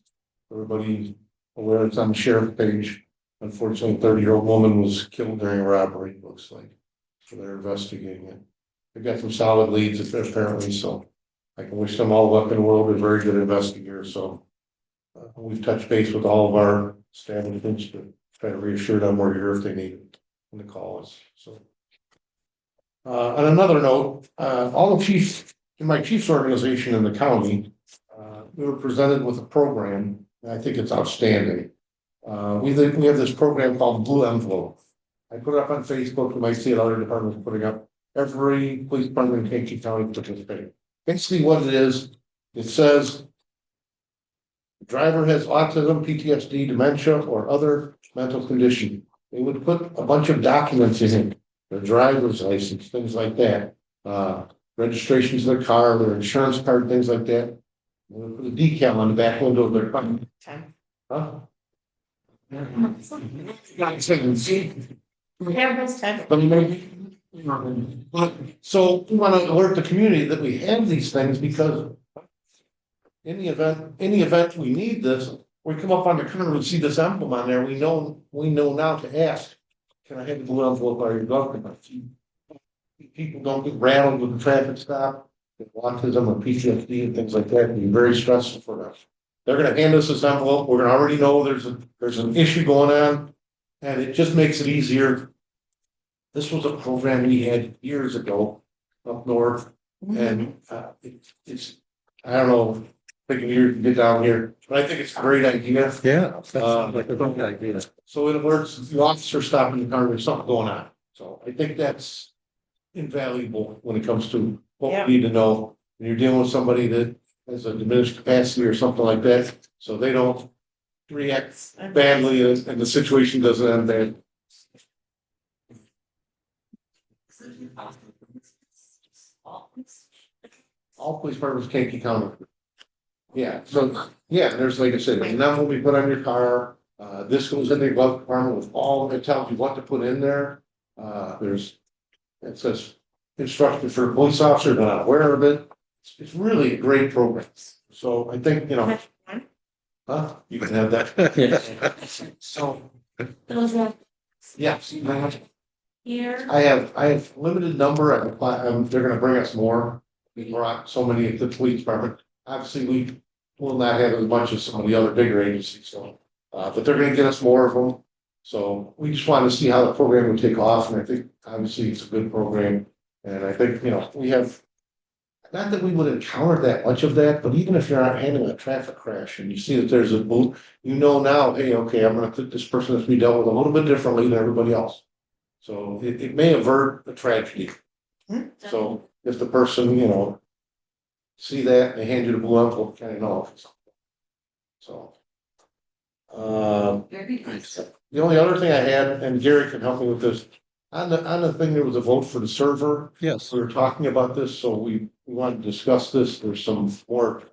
Everybody aware it's on the sheriff page. Unfortunately, a 30-year-old woman was killed during a robbery, it looks like. So they're investigating it. They've got some solid leads apparently, so I can wish them all luck in the world. They're very good investigators, so we've touched base with all of our establishments to try to reassure them we're here if they need it when they call us, so. On another note, all the chiefs, in my chief's organization in the county, we were presented with a program, and I think it's outstanding. We have this program called Blue Envelope. I put it up on Facebook, you might see it, other departments putting up. Every police department in Kankakee County participating. Basically what it is, it says the driver has autism, PTSD, dementia, or other mental condition. They would put a bunch of documents in, their driver's license, things like that, registrations of their car, their insurance card, things like that. They would put a decal on the back window of their car. Huh? So we want to alert the community that we have these things because in the event we need this, we come up on the corner and see this emblem on there, we know now to ask, can I have the blue envelope by your government? People don't get rattled with the traffic stop, with autism or PTSD and things like that, it'd be very stressful for them. They're gonna hand us this envelope, we're gonna already know there's an issue going on, and it just makes it easier. This was a program we had years ago up north, and it's, I don't know, taking years to get down here, but I think it's a great idea. Yeah. That's like a good idea. So it alerts the officer stopping the car, there's something going on. So I think that's invaluable when it comes to what we need to know. When you're dealing with somebody that has a diminished capacity or something like that, so they don't react badly and the situation doesn't end bad. All police departments Kankakee County. Yeah, so, yeah, there's, like I said, and that will be put on your car. This goes in the glove compartment with all, it tells you what to put in there. It says instructions for police officers, they're not aware of it. It's really a great program. So I think, you can have that. So, Those are yeah. here. I have limited number, they're gonna bring us more. We brought so many at the police department, obviously we will not have as much as some of the other bigger agencies, so. But they're gonna get us more of them, so we just wanted to see how the program would take off, and I think obviously it's a good program. And I think, we have, not that we would encounter that much of that, but even if you're not handling a traffic crash and you see that there's a boot, now, hey, okay, I'm gonna put this person to be dealt with a little bit differently than everybody else. So it may avert a tragedy. So if the person, see that, they hand you the blue envelope, kind of know. So. The only other thing I had, and Gary can help me with this, on the thing, there was a vote for the server. Yes. We were talking about this, so we wanted to discuss this. There's some more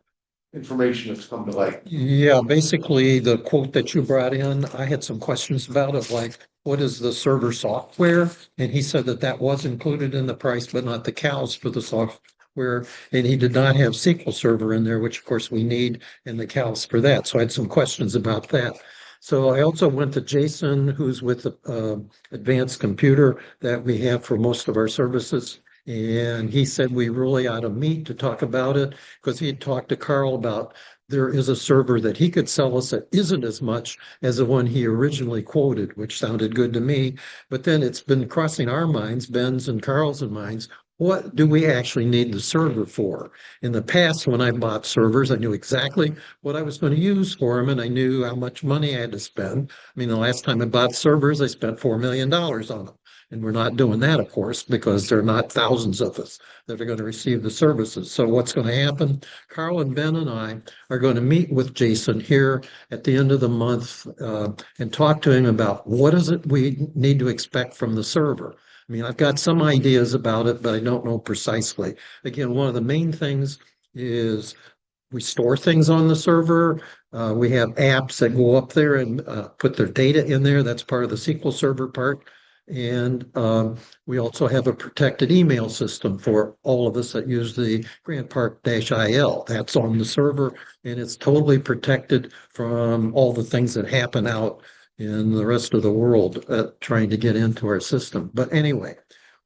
information that's come to light. Yeah, basically the quote that you brought in, I had some questions about it, like what is the server software? And he said that was included in the price, but not the cows for the software. And he did not have SQL Server in there, which of course we need, and the cows for that. So I had some questions about that. So I also went to Jason, who's with Advanced Computer that we have for most of our services. And he said we really ought to meet to talk about it because he had talked to Carl about there is a server that he could sell us that isn't as much as the one he originally quoted, which sounded good to me. But then it's been crossing our minds, Ben's and Carl's and minds, what do we actually need the server for? In the past, when I bought servers, I knew exactly what I was going to use for them and I knew how much money I had to spend. I mean, the last time I bought servers, I spent $4 million on them. And we're not doing that, of course, because there are not thousands of us that are going to receive the services. So what's going to happen? Carl and Ben and I are going to meet with Jason here at the end of the month and talk to him about what is it we need to expect from the server. I mean, I've got some ideas about it, but I don't know precisely. Again, one of the main things is we store things on the server. We have apps that go up there and put their data in there. That's part of the SQL Server part. And we also have a protected email system for all of us that use the Grant Park-IL. That's on the server and it's totally protected from all the things that happen out in the rest of the world trying to get into our system. But anyway,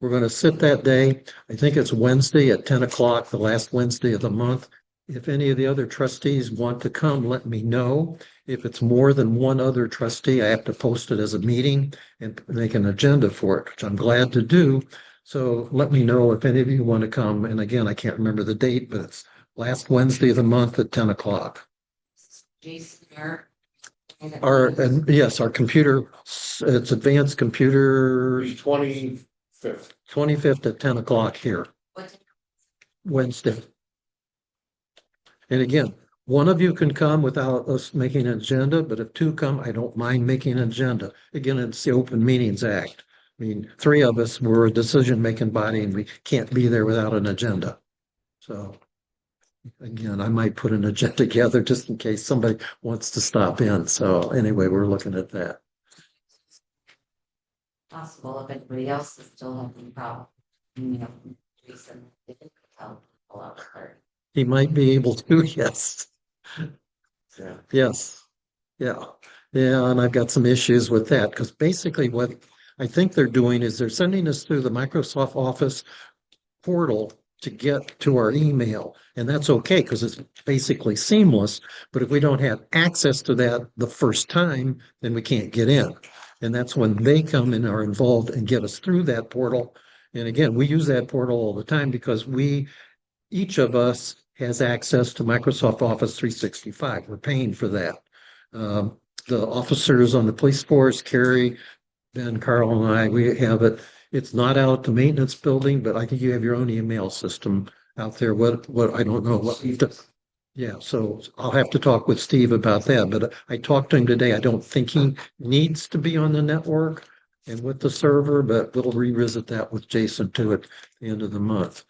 we're going to sit that day. I think it's Wednesday at 10 o'clock, the last Wednesday of the month. If any of the other trustees want to come, let me know. If it's more than one other trustee, I have to post it as a meeting and make an agenda for it, which I'm glad to do. So let me know if any of you want to come. And again, I can't remember the date, but it's last Wednesday of the month at 10 o'clock. Jason, here. And yes, our computer, it's Advanced Computer 25th. 25th at 10 o'clock here, What- Wednesday. And again, one of you can come without us making an agenda, but if two come, I don't mind making an agenda. Again, it's the Open Meetings Act. I mean, three of us were a decision-making body and we can't be there without an agenda. So again, I might put an agenda together just in case somebody wants to stop in. So anyway, we're looking at that. Possible if anybody else is still having a problem. You know, Jason, they can help pull out her. He might be able to, yes. Yeah. Yes. Yeah. Yeah, and I've got some issues with that because basically what I think they're doing is they're sending us through the Microsoft Office portal to get to our email. And that's okay because it's basically seamless. But if we don't have access to that the first time, then we can't get in. And that's when they come and are involved and get us through that portal. And again, we use that portal all the time because each of us has access to Microsoft Office 365. We're paying for that. The officers on the police force, Carrie, Ben, Carl, and I, we have it. It's not out at the maintenance building, but I think you have your own email system out there. What I don't know what you've done. Yeah, so I'll have to talk with Steve about that. But I talked to him today. I don't think he needs to be on the network and with the server, but we'll revisit that with Jason too at the end of the month.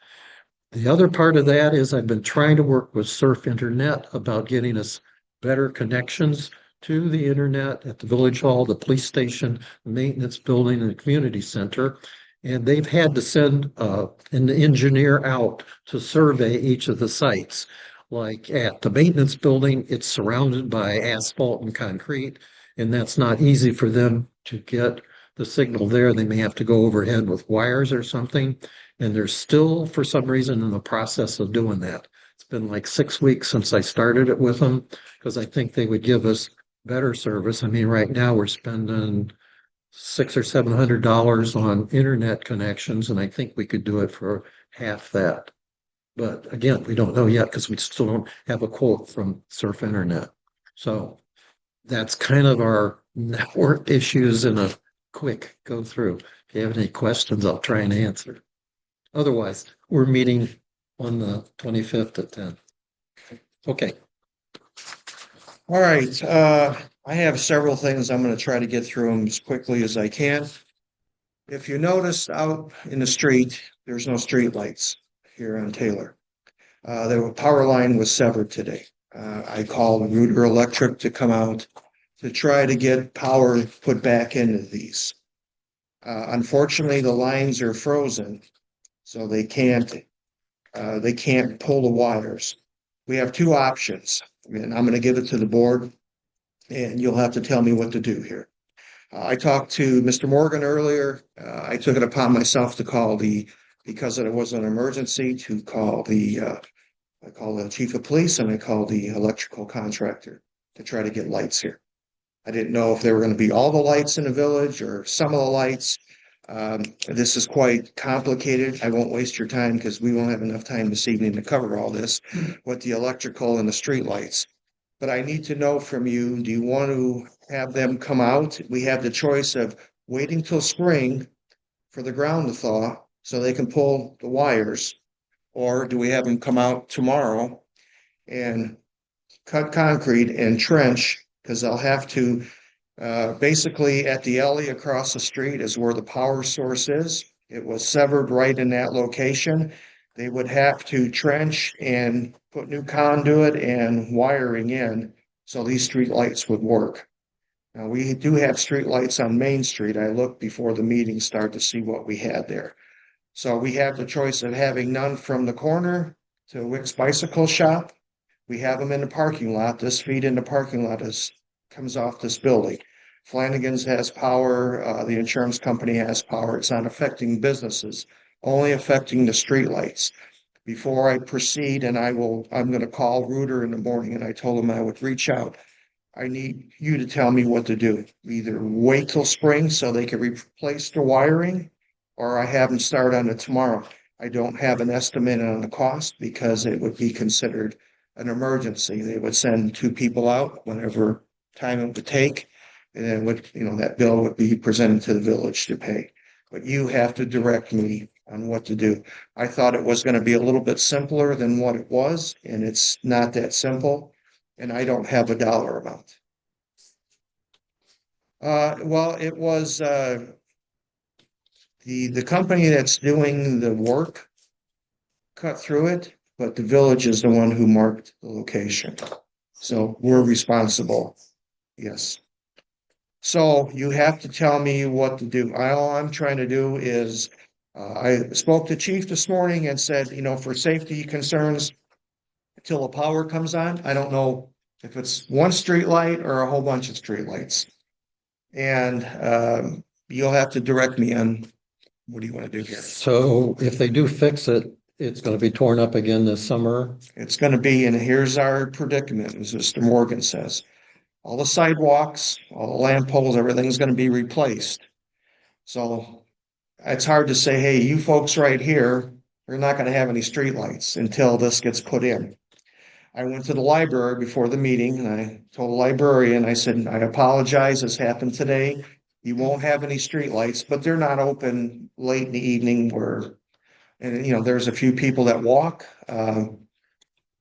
The other part of that is I've been trying to work with Surf Internet about getting us better connections to the internet at the village hall, the police station, the maintenance building, and the community center. And they've had to send an engineer out to survey each of the sites. Like at the maintenance building, it's surrounded by asphalt and concrete, and that's not easy for them to get the signal there. They may have to go overhead with wires or something. And they're still, for some reason, in the process of doing that. It's been like 6 weeks since I started it with them because I think they would give us better service. I mean, right now we're spending $600 or $700 on internet connections, and I think we could do it for half that. But again, we don't know yet because we still don't have a quote from Surf Internet. So that's kind of our network issues in a quick go through. If you have any questions, I'll try and answer. Otherwise, we're meeting on the 25th at 10. Okay. All right, I have several things. I'm going to try to get through them as quickly as I can. If you notice out in the street, there's no street lights here on Taylor. The power line was severed today. I called Reuter Electric to come out to try to get power put back into these. Unfortunately, the lines are frozen. So they can't pull the wires. We have two options, and I'm going to give it to the board. and you'll have to tell me what to do here. I talked to Mr. Morgan earlier. I took it upon myself to call because it was an emergency, to call I called the chief of police and I called the electrical contractor to try to get lights here. I didn't know if they were going to be all the lights in the village or some of the lights. This is quite complicated. I won't waste your time because we won't have enough time this evening to cover all this with the electrical and the street lights. But I need to know from you, do you want to have them come out? We have the choice of waiting till spring for the ground to thaw so they can pull the wires. Or do we have them come out tomorrow and cut concrete and trench? Because they'll have to, basically at the alley across the street is where the power source is. It was severed right in that location. They would have to trench and put new conduit and wiring in so these street lights would work. Now, we do have street lights on Main Street. I looked before the meeting started to see what we had there. So we have the choice of having none from the corner to Wick's Bicycle Shop. We have them in the parking lot. This feed in the parking lot comes off this building. Flanagan's has power. The insurance company has power. It's not affecting businesses, only affecting the streetlights. Before I proceed, and I'm going to call Reuter in the morning, and I told him I would reach out. I need you to tell me what to do. Either wait till spring so they can replace the wiring, or I have them start on it tomorrow. I don't have an estimate on the cost because it would be considered an emergency. They would send 2 people out whenever time it would take, and then that bill would be presented to the village to pay. But you have to direct me on what to do. I thought it was going to be a little bit simpler than what it was, and it's not that simple, and I don't have a dollar amount. Well, it was the company that's doing the work cut through it, but the village is the one who marked the location. So we're responsible. Yes. So you have to tell me what to do. All I'm trying to do is, I spoke to Chief this morning and said, for safety concerns, until the power comes on, I don't know if it's one street light or a whole bunch of street lights. And you'll have to direct me on what do you want to do here. So if they do fix it, it's going to be torn up again this summer. It's going to be, and here's our predicament, as Mr. Morgan says. All the sidewalks, all the lamp poles, everything's going to be replaced. So it's hard to say, hey, you folks right here, you're not going to have any streetlights until this gets put in. I went to the library before the meeting and I told the librarian, I said, I apologize, this happened today. You won't have any streetlights, but they're not open late in the evening and there's a few people that walk.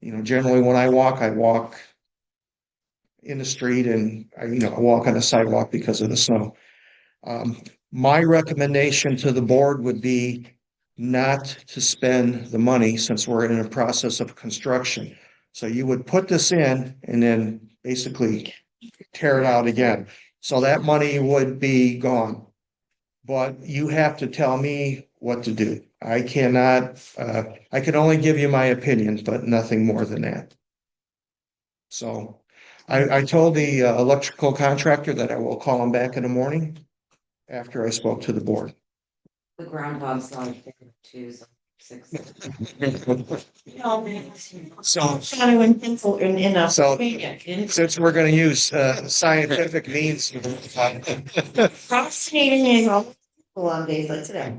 Generally when I walk in the street and I walk on the sidewalk because of the snow. My recommendation to the board would be not to spend the money since we're in a process of construction. So you would put this in and then basically tear it out again. So that money would be gone. But you have to tell me what to do. I cannot, I can only give you my opinion, but nothing more than that. So I told the electrical contractor that I will call him back in the morning after I spoke to the board. The groundhog's like too, so 6. So, So since we're going to use scientific means. Fascinating on days like today.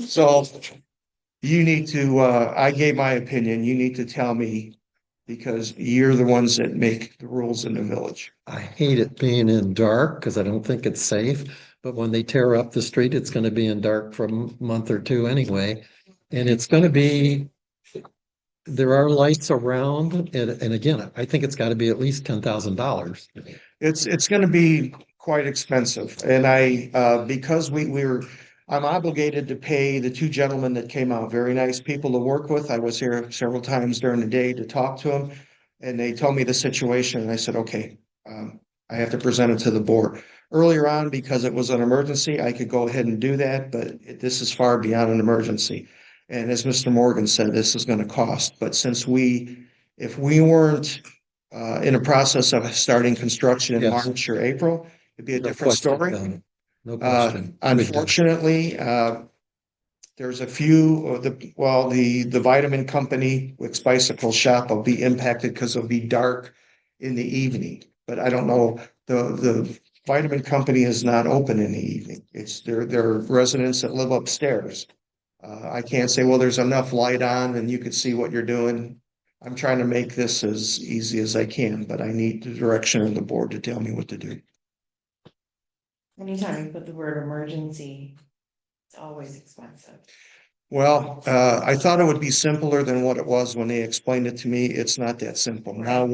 So you need to, I gave my opinion, you need to tell me because you're the ones that make the rules in the village. I hate it being in dark because I don't think it's safe. But when they tear up the street, it's going to be in dark for a month or 2 anyway. And it's going to be, there are lights around. And again, I think it's got to be at least $10,000. It's going to be quite expensive. And because I'm obligated to pay the 2 gentlemen that came out, very nice people to work with. I was here several times during the day to talk to them and they told me the situation and I said, okay, I have to present it to the board. Earlier on, because it was an emergency, I could go ahead and do that, but this is far beyond an emergency. And as Mr. Morgan said, this is going to cost. But since if we weren't in a process of starting construction in Yes. March or April, it'd be a No different question story. about it. No question. Unfortunately, there's a few of the vitamin company with Bicycle Shop will be impacted because it'll be dark in the evening. But I don't know, the vitamin company is not open in the evening. It's their residents that live upstairs. I can't say, well, there's enough light on and you can see what you're doing. I'm trying to make this as easy as I can, but I need the direction of the board to tell me what to do. Anytime you put the word emergency, it's always expensive. Well, I thought it would be simpler than what it was when they explained it to me. It's not that simple. Now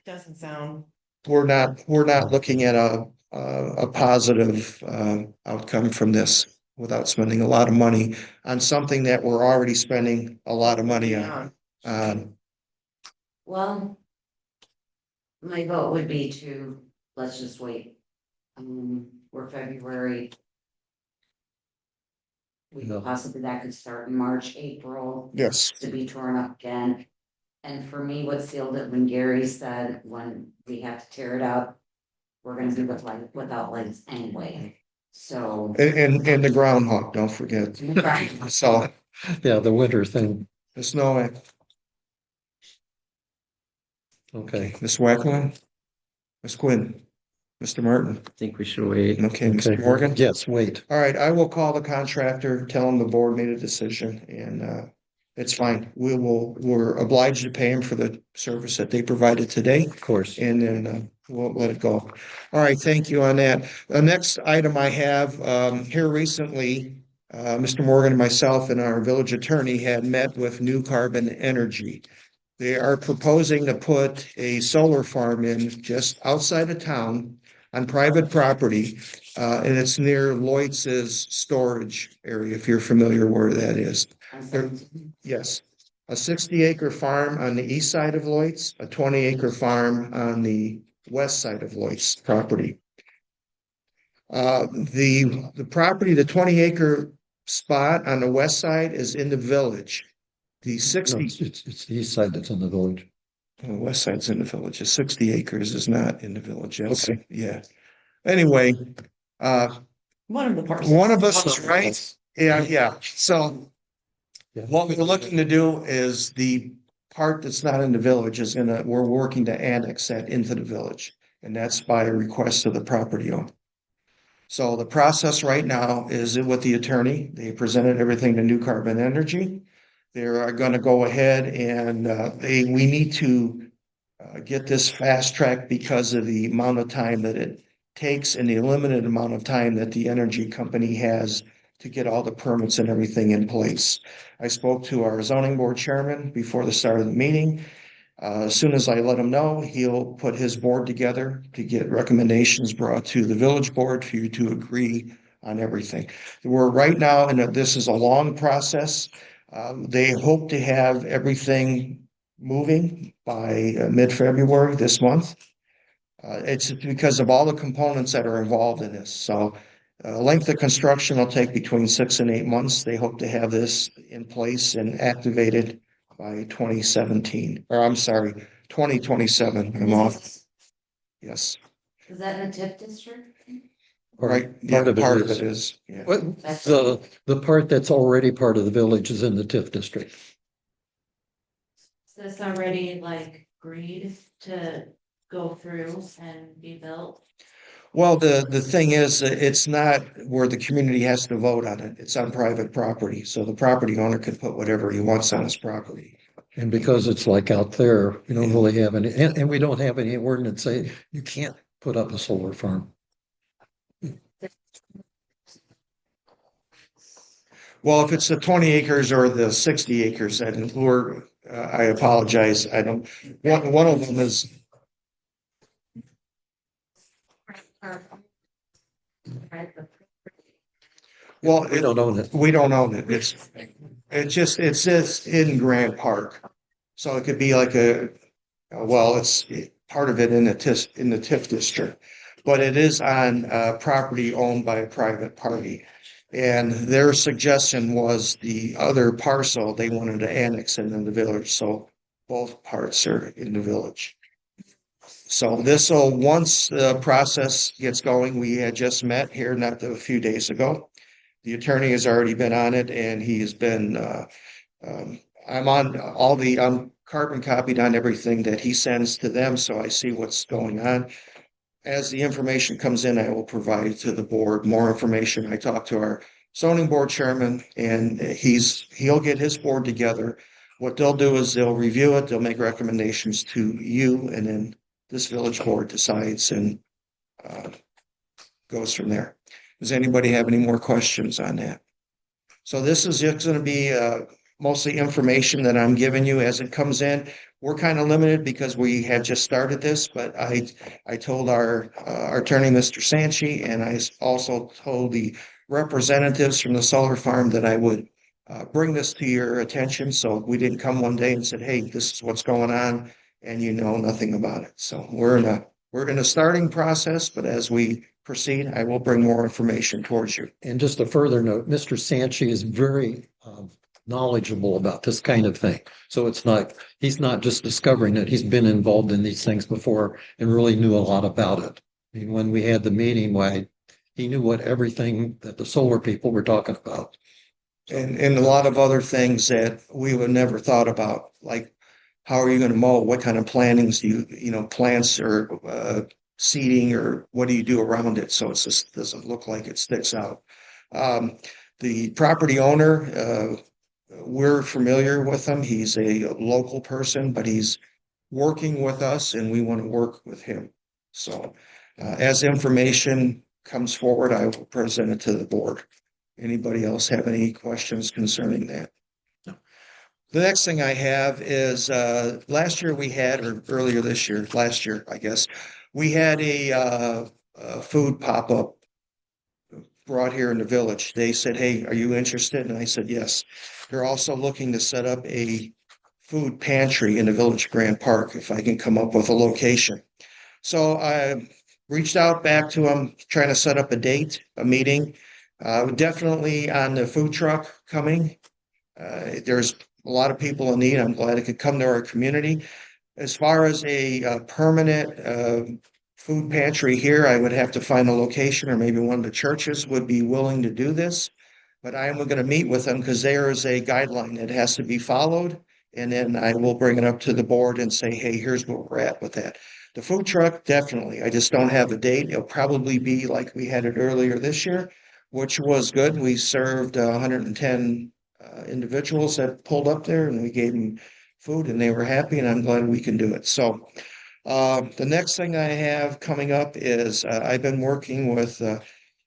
Doesn't sound. we're not looking at a positive outcome from this without spending a lot of money on something that we're already spending a lot of money on. Well, my vote would be to, let's just wait. We're February. We Yeah. possibly, that could start in March, April, Yes, to be torn up again. And for me, what sealed it when Gary said, when we have to tear it up, we're gonna do it like without lights anyway, so. and the groundhog, don't forget. Right. So Yeah, the winter thing. the snow, Okay. Ms. Wackman, Ms. Quinn, Mr. Martin. I think we should wait. Okay, Mr. Okay. Morgan. Yes, wait. All right, I will call the contractor, tell him the board made a decision and it's fine. We're obliged to pay him for the service that they provided today Of course. and then we'll let it go. All right, thank you on that. The next item I have here recently, Mr. Morgan and myself and our village attorney had met with New Carbon Energy. They are proposing to put a solar farm in just outside of town on private property. And it's near Lloyd's storage area, if you're familiar where that is. Yes, a 60-acre farm on the east side of Lloyd's, a 20-acre farm on the west side of Lloyd's property. The property, the 20-acre spot on the west side is in the village. The No, 60, it's the east side that's in the village. the west side's in the village. The 60 acres is not in the village. Yes, Okay. yeah. Anyway, One of the parts. one of us is right. Yeah. So Yeah. what we're looking to do is the part that's not in the village we're working to annex that into the village. And that's by request of the property owner. So the process right now is with the attorney. They presented everything to New Carbon Energy. They're going to go ahead and we need to get this fast tracked because of the amount of time that it takes and the limited amount of time that the energy company has to get all the permits and everything in place. I spoke to our zoning board chairman before the start of the meeting. As soon as I let him know, he'll put his board together to get recommendations brought to the village board for you to agree on everything. We're right now, and this is a long process. They hope to have everything moving by mid-February this month. It's because of all the components that are involved in this. So length of construction will take between 6 and 8 months. They hope to have this in place and activated by 2017, or I'm sorry, 2027. I'm off. Yes, Is that in a TIF district? right. Yeah, part of it is. Yeah. What, the part that's already part of the village is in the TIF district. Is this already like agreed to go through and be built? Well, the thing is, it's not where the community has to vote on it. It's on private property. So the property owner could put whatever he wants on his property. And because it's like out there, we don't really have any, and we don't have any ordinance say you can't put up a solar farm. Well, if it's the 20 acres or the 60 acres, and I apologize. I don't, one of them is, well, We don't own it. we don't own it. It says in Grant Park. So it could be like it's part of it in the TIF district, but it is on property owned by a private party. And their suggestion was the other parcel, they wanted to annex it in the village, so both parts are in the village. So this will, once the process gets going, we had just met here not a few days ago. The attorney has already been on it and he has been, I'm on all the, I'm carbon copied on everything that he sends to them, so I see what's going on. As the information comes in, I will provide to the board more information. I talked to our zoning board chairman and he'll get his board together. What they'll do is they'll review it, they'll make recommendations to you, and then this village board decides and goes from there. Does anybody have any more questions on that? So this is just going to be mostly information that I'm giving you as it comes in. We're kind of limited because we had just started this, but I told our attorney, Mr. Sanchi, and I also told the representatives from the solar farm that I would bring this to your attention. So we didn't come one day and said, hey, this is what's going on, and you know nothing about it. So we're in a starting process, but as we proceed, I will bring more information towards you. And just a further note, Mr. Sanchi is very knowledgeable about this kind of thing. So he's not just discovering it, he's been involved in these things before and really knew a lot about it. I mean, when we had the meeting, he knew what everything that the solar people were talking about. And a lot of other things that we would never thought about, like how are you going to mow? What kind of plantings do plants or seeding, or what do you do around it so it just doesn't look like it sticks out? The property owner, we're familiar with him. He's a local person, but he's working with us and we want to work with him. So as information comes forward, I will present it to the board. Anybody else have any questions concerning that? No. The next thing I have is last year we had, or earlier this year, last year, I guess, we had a food pop-up brought here in the village. They said, hey, are you interested? And I said, yes. They're also looking to set up a food pantry in the village of Grant Park, if I can come up with a location. So I reached out back to them, trying to set up a date, a meeting. Definitely on the food truck coming. There's a lot of people in need. I'm glad it could come to our community. As far as a permanent food pantry here, I would have to find a location, or maybe one of the churches would be willing to do this. But I am going to meet with them because there is a guideline that has to be followed. And then I will bring it up to the board and say, hey, here's where we're at with that. The food truck, definitely. I just don't have a date. It'll probably be like we had it earlier this year, which was good. We served 110 individuals that pulled up there, and we gave them food and they were happy, and I'm glad we can do it. So the next thing I have coming up is I've been working with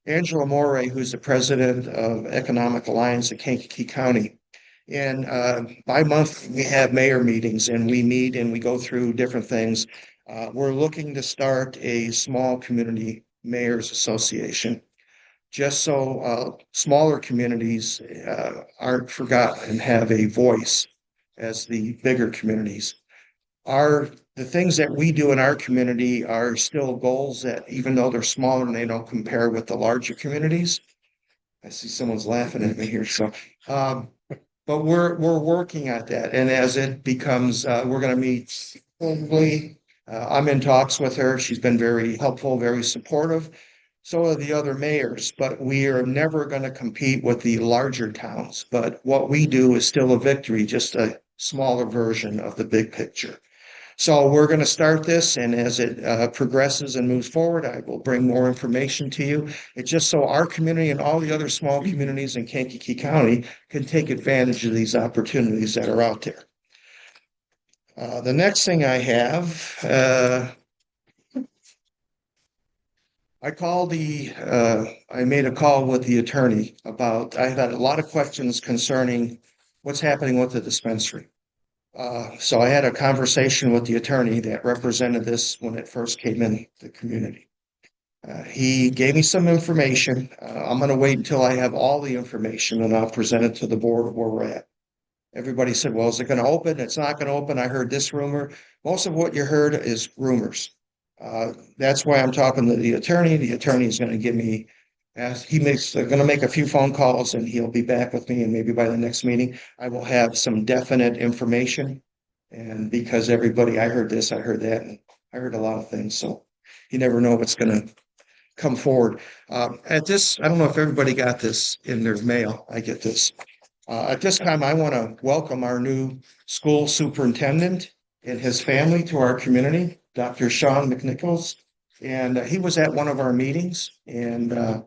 Angela Morey, who's the president of Economic Alliance of Kankakee County. And by month, we have mayor meetings and we meet and we go through different things. We're looking to start a small community mayors association, just so smaller communities aren't forgotten and have a voice as the bigger communities. The things that we do in our community are still goals that, even though they're smaller and they don't compare with the larger communities. I see someone's laughing at me here. So, but we're working at that. And as it becomes, we're going to meet probably. I'm in talks with her. She's been very helpful, very supportive. So are the other mayors, but we are never going to compete with the larger towns. But what we do is still a victory, just a smaller version of the big picture. So we're going to start this, and as it progresses and moves forward, I will bring more information to you. It's just so our community and all the other small communities in Kankakee County can take advantage of these opportunities that are out there. The next thing I have, I made a call with the attorney about, I had a lot of questions concerning what's happening with the dispensary. So I had a conversation with the attorney that represented this when it first came in the community. He gave me some information. I'm going to wait until I have all the information and I'll present it to the board where we're at. Everybody said, well, is it going to open? It's not going to open. I heard this rumor. Most of what you heard is rumors. That's why I'm talking to the attorney. The attorney is going to give me, going to make a few phone calls and he'll be back with me, and maybe by the next meeting, I will have some definite information. And because everybody, I heard this, I heard that, and I heard a lot of things, so you never know what's gonna come forward. At this, I don't know if everybody got this in their mail. I get this. At this time, I want to welcome our new school superintendent and his family to our community, Dr. Sean McNichols. And he was at one of our meetings and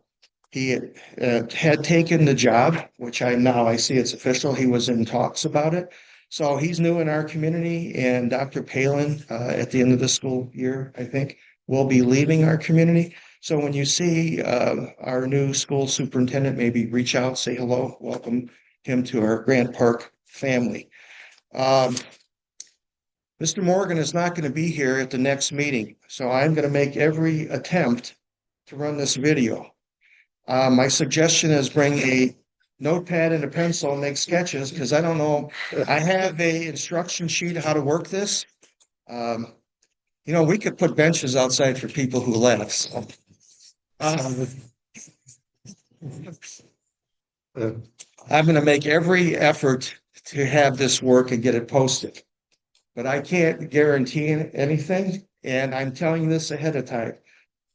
he had taken the job, which I see it's official. He was in talks about it. So he's new in our community, and Dr. Palin, at the end of the school year, I think, will be leaving our community. So when you see our new school superintendent, maybe reach out, say hello, welcome him to our Grant Park family. Mr. Morgan is not going to be here at the next meeting, so I'm going to make every attempt to run this video. My suggestion is bring a notepad and a pencil and make sketches, because I don't know, I have a instruction sheet how to work this. We could put benches outside for people who left. So. I'm going to make every effort to have this work and get it posted, but I can't guarantee anything. And I'm telling you this ahead of time.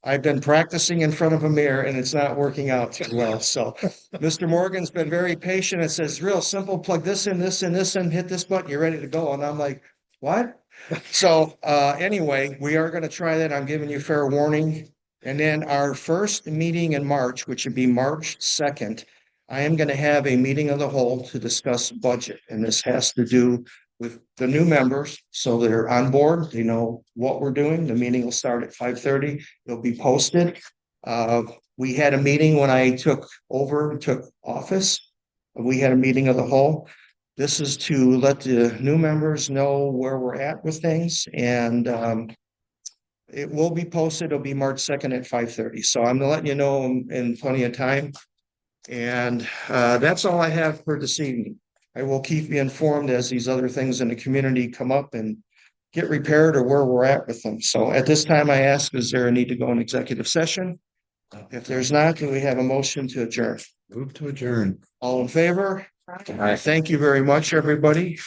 I've been practicing in front of a mirror and it's not working out too well. So Mr. Morgan's been very patient and says, real simple, plug this in, this in, this in, hit this button, you're ready to go. And I'm like, what? So anyway, we are going to try that. I'm giving you fair warning. And then our first meeting in March, which would be March 2nd, I am going to have a meeting of the whole to discuss budget. And this has to do with the new members. So they're on board. They know what we're doing. The meeting will start at 5:30. It'll be posted. We had a meeting when I took office. We had a meeting of the whole. This is to let the new members know where we're at with things. And it will be posted. It'll be March 2nd at 5:30. So I'm letting you know in plenty of time. And that's all I have for this evening. I will keep you informed as these other things in the community come up and get repaired or where we're at with them. So at this time, I ask, is there a need to go in executive session? If there's not, do we have a motion to adjourn? Move to adjourn. All in favor? Thank you very much, everybody.